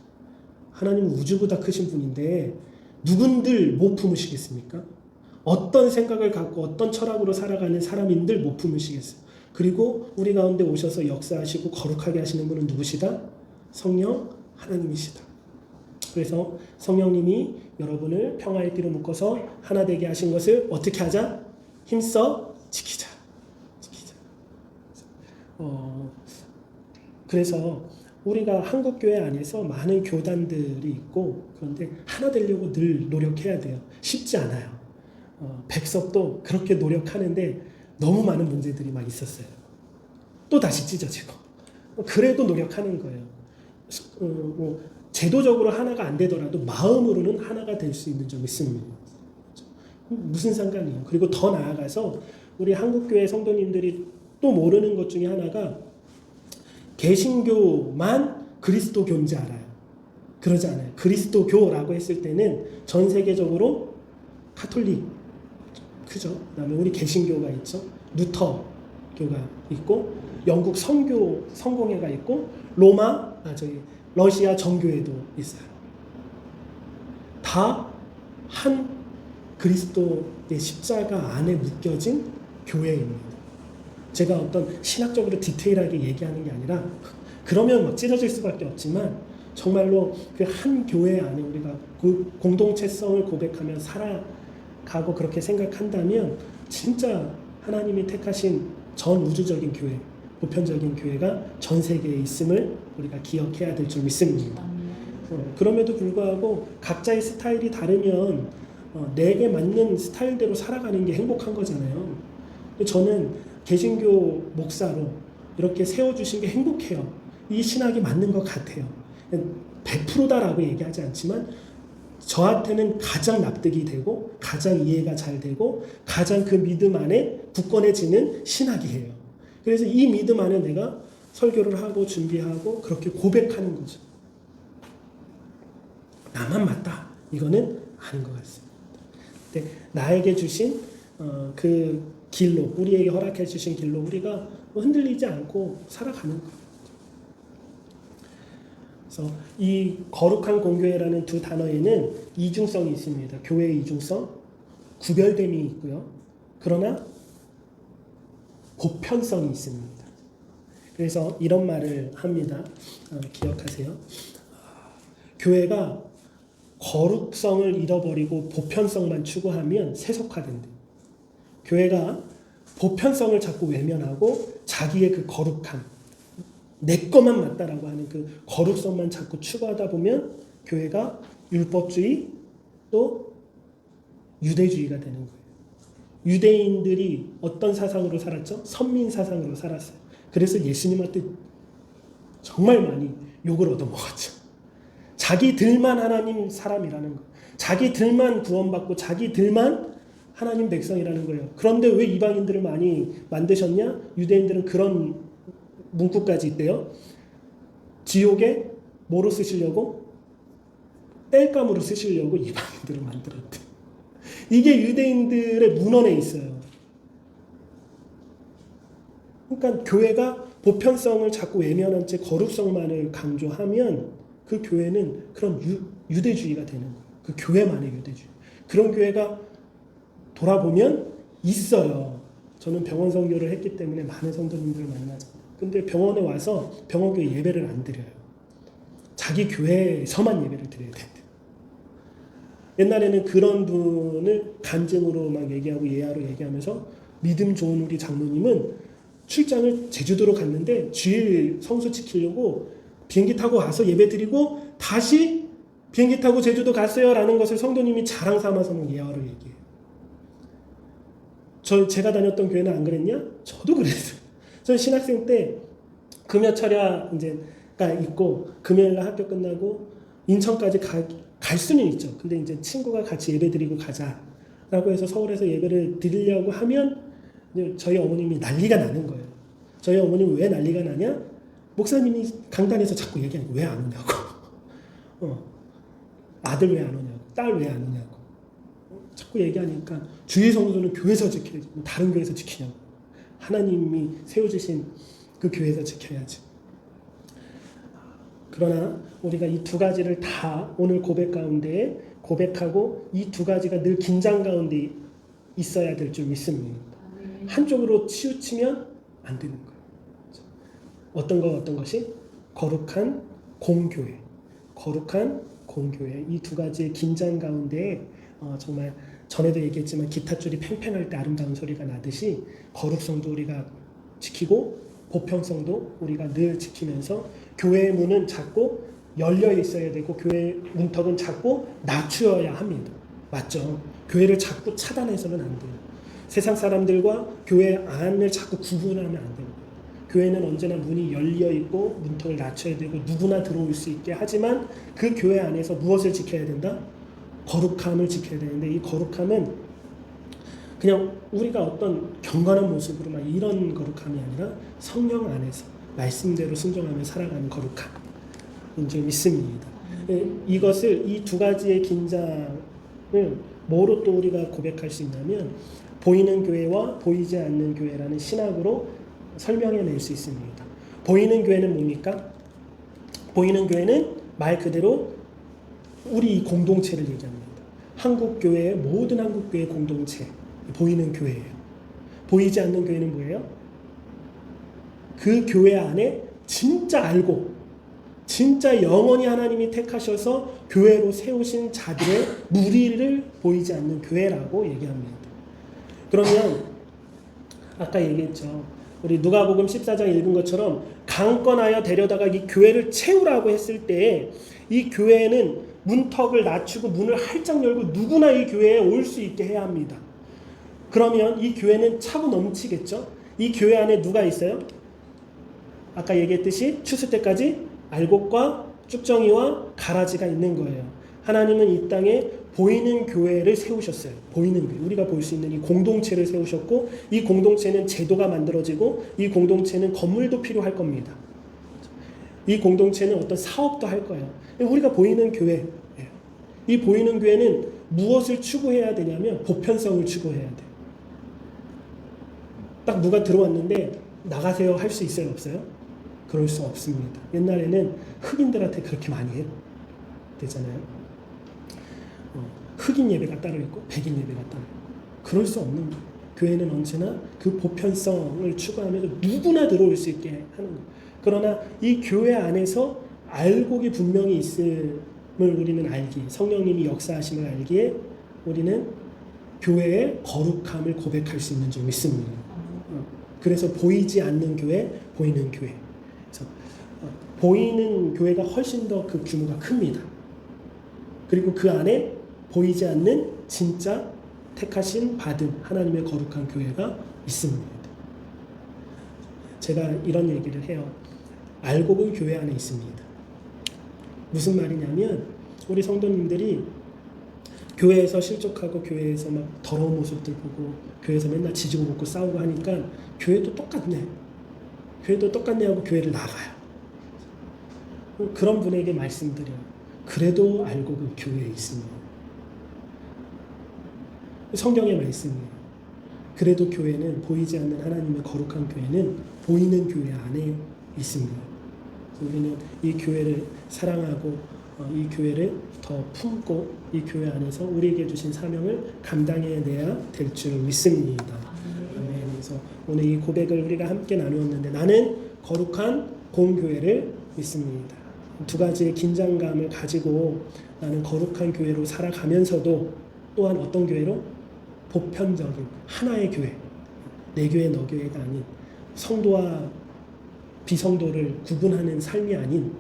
하나님은 우주보다 크신 분인데 누군들 못 품으시겠습니까? 어떤 생각을 갖고 어떤 철학으로 살아가는 사람인들 못 품으시겠어요. 그리고 우리 가운데 오셔서 역사하시고 거룩하게 하시는 분은 누구시다? 성령 하나님이시다. 그래서 성령님이 여러분을 평화의 띠로 묶어서 하나 되게 하신 것을 어떻게 하자? 힘써 지키자. 그래서 우리가 한국교회 안에서 많은 교단들이 있고 그런데 하나 되려고 늘 노력해야 돼요. 쉽지 않아요. 백석도 그렇게 노력하는데 너무 많은 문제들이 막 있었어요. 또 다시 찢어지고 그래도 노력하는 거예요. 제도적으로 하나가 안 되더라도 마음으로는 하나가 될 수 있는 점이 있습니다. 무슨 상관이에요. 그리고 더 나아가서 우리 한국교회 성도님들이 또 모르는 것 중에 하나가 개신교만 그리스도교인지 알아요. 그러지 않아요. 그리스도교라고 했을 때는 전 세계적으로 카톨릭 그죠? 그다음에 우리 개신교가 있죠. 루터교가 있고 영국 성공회가 있고 러시아 정교회도 있어요. 다 한 그리스도의 십자가 안에 묶여진 교회입니다. 제가 어떤 신학적으로 디테일하게 얘기하는 게 아니라 그러면 막 찢어질 수밖에 없지만 정말로 그 한 교회 안에 우리가 그 공동체성을 고백하며 살아가고 그렇게 생각한다면 진짜 하나님이 택하신 전 우주적인 교회, 보편적인 교회가 전 세계에 있음을 우리가 기억해야 될 줄 믿습니다. 그럼에도 불구하고 각자의 스타일이 다르면 내게 맞는 스타일대로 살아가는 게 행복한 거잖아요. 저는 개신교 목사로 이렇게 세워주신 게 행복해요. 이 신학이 맞는 것 같아요. 100%다라고 얘기하지 않지만 저한테는 가장 납득이 되고 가장 이해가 잘 되고 가장 그 믿음 안에 굳건해지는 신학이에요. 그래서 이 믿음 안에 내가 설교를 하고 준비하고 그렇게 고백하는 거죠. 나만 맞다. 이거는 아닌 것 같습니다. 근데 나에게 주신 그 길로 우리에게 허락해 주신 길로 우리가 흔들리지 않고 살아가는 거예요. 그래서 이 거룩한 공교회라는 두 단어에는 이중성이 있습니다. 교회의 이중성, 구별됨이 있고요. 그러나 보편성이 있습니다. 그래서 이런 말을 합니다. 기억하세요. 교회가 거룩성을 잃어버리고 보편성만 추구하면 세속화된대. 교회가 보편성을 자꾸 외면하고 자기의 그 거룩함, 내 것만 맞다라고 하는 그 거룩성만 자꾸 추구하다 보면 교회가 율법주의 또 유대주의가 되는 거예요. 유대인들이 어떤 사상으로 살았죠? 선민 사상으로 살았어요. 그래서 예수님한테 정말 많이 욕을 얻어먹었죠. 자기들만 하나님 사람이라는 거, 자기들만 구원받고 자기들만 하나님 백성이라는 거예요. 그런데 왜 이방인들을 많이 만드셨냐? 유대인들은 그런 문구까지 있대요. 지옥에 뭐로 쓰시려고? 땔감으로 쓰시려고 이방인들을 만들었대. 이게 유대인들의 문헌에 있어요. 그러니까 교회가 보편성을 자꾸 외면한 채 거룩성만을 강조하면 그 교회는 그런 유대주의가 되는 거예요. 그 교회만의 유대주의. 그런 교회가 돌아보면 있어요. 저는 병원 선교를 했기 때문에 많은 성도님들을 만나잖아요. 근데 병원에 와서 병원교회 예배를 안 드려요. 자기 교회에서만 예배를 드려야 된대. 옛날에는 그런 분을 간증으로 막 얘기하고 예화로 얘기하면서 믿음 좋은 우리 장로님은 출장을 제주도로 갔는데 주일 성수 지키려고 비행기 타고 와서 예배 드리고 다시 비행기 타고 제주도 갔어요 라는 것을 성도님이 자랑 삼아서 막 예화로 얘기해요. 제가 다녔던 교회는 안 그랬냐? 저도 그랬어요. 저는 신학생 때 금요철야 이제가 있고 금요일날 학교 끝나고 인천까지 갈 수는 있죠. 근데 이제 친구가 같이 예배 드리고 가자라고 해서 서울에서 예배를 드리려고 하면 이제 저희 어머님이 난리가 나는 거예요. 저희 어머님은 왜 난리가 나냐? 목사님이 강단에서 자꾸 얘기하니까 왜 안 오냐고. 아들 왜 안 오냐고. 딸 왜 안 오냐고. 자꾸 얘기하니까 주의 성도는 교회에서 지켜야지. 다른 교회에서 지키냐고. 하나님이 세워주신 그 교회에서 지켜야지. 그러나 우리가 이 두 가지를 다 오늘 고백 가운데 고백하고 이 두 가지가 늘 긴장 가운데 있어야 될 줄 믿습니다. 한쪽으로 치우치면 안 되는 거예요. 어떤 것이? 거룩한 공교회. 거룩한 공교회. 이 두 가지의 긴장 가운데 정말 전에도 얘기했지만 기타줄이 팽팽할 때 아름다운 소리가 나듯이 거룩성도 우리가 지키고 보편성도 우리가 늘 지키면서 교회의 문은 자꾸 열려 있어야 되고 교회의 문턱은 자꾸 낮추어야 합니다. 맞죠? 교회를 자꾸 차단해서는 안 돼요. 세상 사람들과 교회 안을 자꾸 구분하면 안 됩니다. 교회는 언제나 문이 열려 있고 문턱을 낮춰야 되고 누구나 들어올 수 있게 하지만 그 교회 안에서 무엇을 지켜야 된다? 거룩함을 지켜야 되는데 이 거룩함은 그냥 우리가 어떤 경건한 모습으로만 이런 거룩함이 아니라 성령 안에서 말씀대로 순종하며 살아가는 거룩함 이제 믿습니다. 이것을 이 두 가지의 긴장을 뭐로 또 우리가 고백할 수 있냐면 보이는 교회와 보이지 않는 교회라는 신학으로 설명해낼 수 있습니다. 보이는 교회는 뭡니까? 보이는 교회는 말 그대로 우리 공동체를 얘기합니다. 한국교회의 모든 한국교회 공동체 보이는 교회예요. 보이지 않는 교회는 뭐예요? 그 교회 안에 진짜 알고 진짜 영원히 하나님이 택하셔서 교회로 세우신 자들의 무리를 보이지 않는 교회라고 얘기합니다. 그러면 아까 얘기했죠. 우리 누가복음 14장 읽은 것처럼 강권하여 데려다가 이 교회를 채우라고 했을 때 이 교회는 문턱을 낮추고 문을 활짝 열고 누구나 이 교회에 올 수 있게 해야 합니다. 그러면 이 교회는 차고 넘치겠죠? 이 교회 안에 누가 있어요? 아까 얘기했듯이 추수 때까지 알곡과 쭉정이와 가라지가 있는 거예요. 하나님은 이 땅에 보이는 교회를 세우셨어요. 보이는 교회. 우리가 볼 수 있는 이 공동체를 세우셨고 이 공동체는 제도가 만들어지고 이 공동체는 건물도 필요할 겁니다. 이 공동체는 어떤 사업도 할 거예요. 우리가 보이는 교회. 이 보이는 교회는 무엇을 추구해야 되냐면 보편성을 추구해야 돼요. 딱 누가 들어왔는데 나가세요 할 수 있어요? 없어요? 그럴 수 없습니다. 옛날에는 흑인들한테 그렇게 많이 해요. 되잖아요. 흑인 예배가 따로 있고 백인 예배가 따로 있고 그럴 수 없는 거예요. 교회는 언제나 그 보편성을 추구하면서 누구나 들어올 수 있게 하는 거예요. 그러나 이 교회 안에서 알곡이 분명히 있음을 우리는 알기, 성령님이 역사하심을 알기에 우리는 교회의 거룩함을 고백할 수 있는 줄 믿습니다. 그래서 보이지 않는 교회, 보이는 교회. 그래서 보이는 교회가 훨씬 더 그 규모가 큽니다. 그리고 그 안에 보이지 않는 진짜 택하신 받은 하나님의 거룩한 교회가 있습니다. 제가 이런 얘기를 해요. 알곡은 교회 안에 있습니다. 무슨 말이냐면 우리 성도님들이 교회에서 실족하고 교회에서 막 더러운 모습들 보고 교회에서 맨날 지지고 볶고 싸우고 하니까 교회도 똑같네. 교회도 똑같네 하고 교회를 나가요. 그런 분에게 말씀드려요. 그래도 알곡은 교회에 있습니다. 성경의 말씀이에요. 그래도 교회는 보이지 않는 하나님의 거룩한 교회는 보이는 교회 안에 있습니다. 우리는 이 교회를 사랑하고 이 교회를 더 품고 이 교회 안에서 우리에게 주신 사명을 감당해내야 될 줄 믿습니다. 아멘. 그래서 오늘 이 고백을 우리가 함께 나누었는데 나는 거룩한 공교회를 믿습니다. 두 가지의 긴장감을 가지고 나는 거룩한 교회로 살아가면서도 또한 어떤 교회로? 보편적인 하나의 교회, 내 교회 너 교회가 아닌 성도와 비성도를 구분하는 삶이 아닌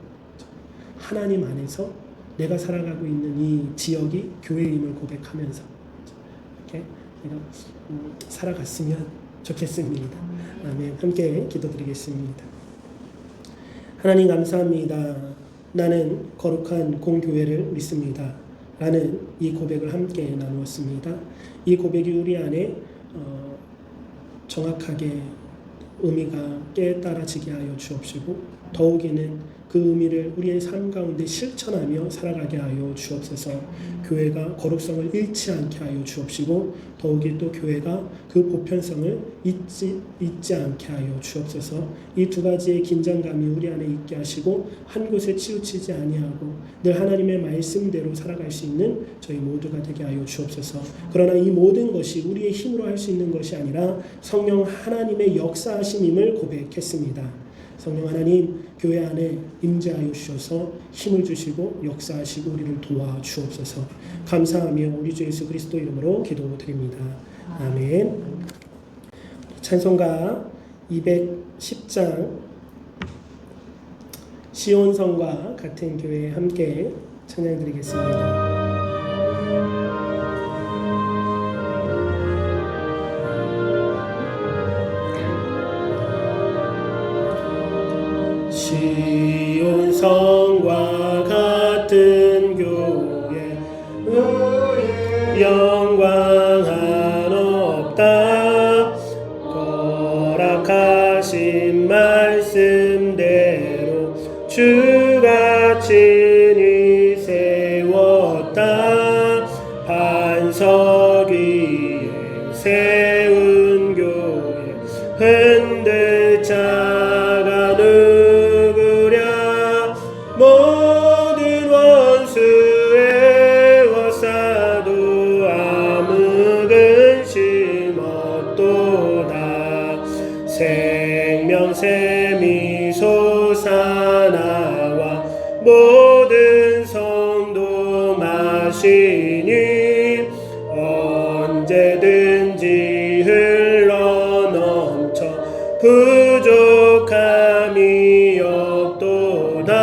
하나님 안에서 내가 살아가고 있는 이 지역이 교회임을 고백하면서 이렇게 내가 살아갔으면 좋겠습니다. 아멘. 함께 기도드리겠습니다. 하나님 감사합니다. 나는 거룩한 공교회를 믿습니다. 라는 이 고백을 함께 나누었습니다. 이 고백이 우리 안에 정확하게 의미가 깨달아지게 하여 주옵시고 더욱이는 그 의미를 우리의 삶 가운데 실천하며 살아가게 하여 주옵소서. 교회가 거룩성을 잃지 않게 하여 주옵시고 더욱이 또 교회가 그 보편성을 잊지 않게 하여 주옵소서. 이 두 가지의 긴장감이 우리 안에 있게 하시고 한 곳에 치우치지 아니하고 늘 하나님의 말씀대로 살아갈 수 있는 저희 모두가 되게 하여 주옵소서. 그러나 이 모든 것이 우리의 힘으로 할 수 있는 것이 아니라 성령 하나님의 역사하심임을 고백했습니다. 성령 하나님 교회 안에 임재하여 주셔서 힘을 주시고 역사하시고 우리를 도와주옵소서. 감사하며 우리 주 예수 그리스도 이름으로 기도드립니다. 아멘. 찬송가 210장 시온성과 같은 교회에 함께 찬양드리겠습니다. 시온성과 같은 교회 영광 한없다. 허락하신 말씀대로 주가 친히 세웠다. 반석 위에 세운 교회 흔들 자가 누구랴. 모든 원수의 워싸도 아무 근심 없도다. 생명샘이 솟아나와 모든 성도 마시니 언제든지 흘러넘쳐 부족함이 없도다.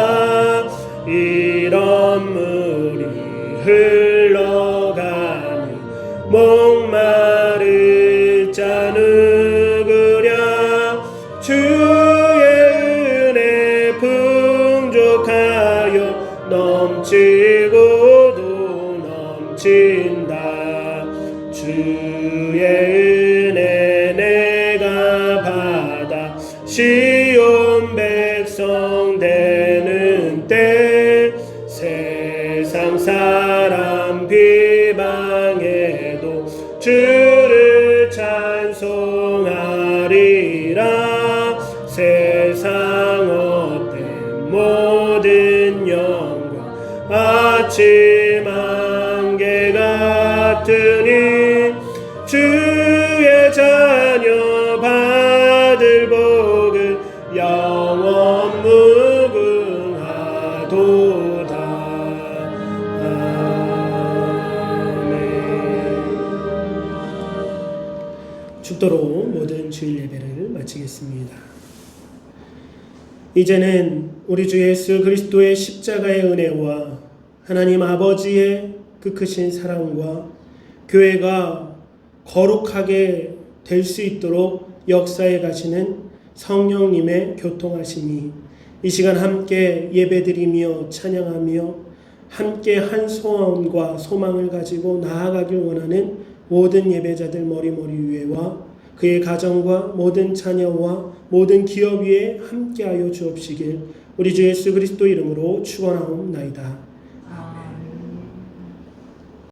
이런 물이 흘러가니 목마를 자 누구랴. 주의 은혜 풍족하여 넘치고도 넘친다. 주의 은혜 내가 받아 시온 백성 되는 때 세상 사람 비방해도 주를 찬송하리라. 세상 헛된 모든 영광 아침 안개 같으니 주의 자녀 받을 복은 영원 무궁하도다. 아멘. 죽도록 모든 주일 예배를 마치겠습니다. 이제는 우리 주 예수 그리스도의 십자가의 은혜와 하나님 아버지의 그 크신 사랑과 교회가 거룩하게 될 수 있도록 역사해 가시는 성령님의 교통하심이 이 시간 함께 예배드리며 찬양하며 함께 한 소원과 소망을 가지고 나아가길 원하는 모든 예배자들 머리머리 위에와 그의 가정과 모든 자녀와 모든 기업 위에 함께하여 주옵시길 우리 주 예수 그리스도 이름으로 축원하옵나이다.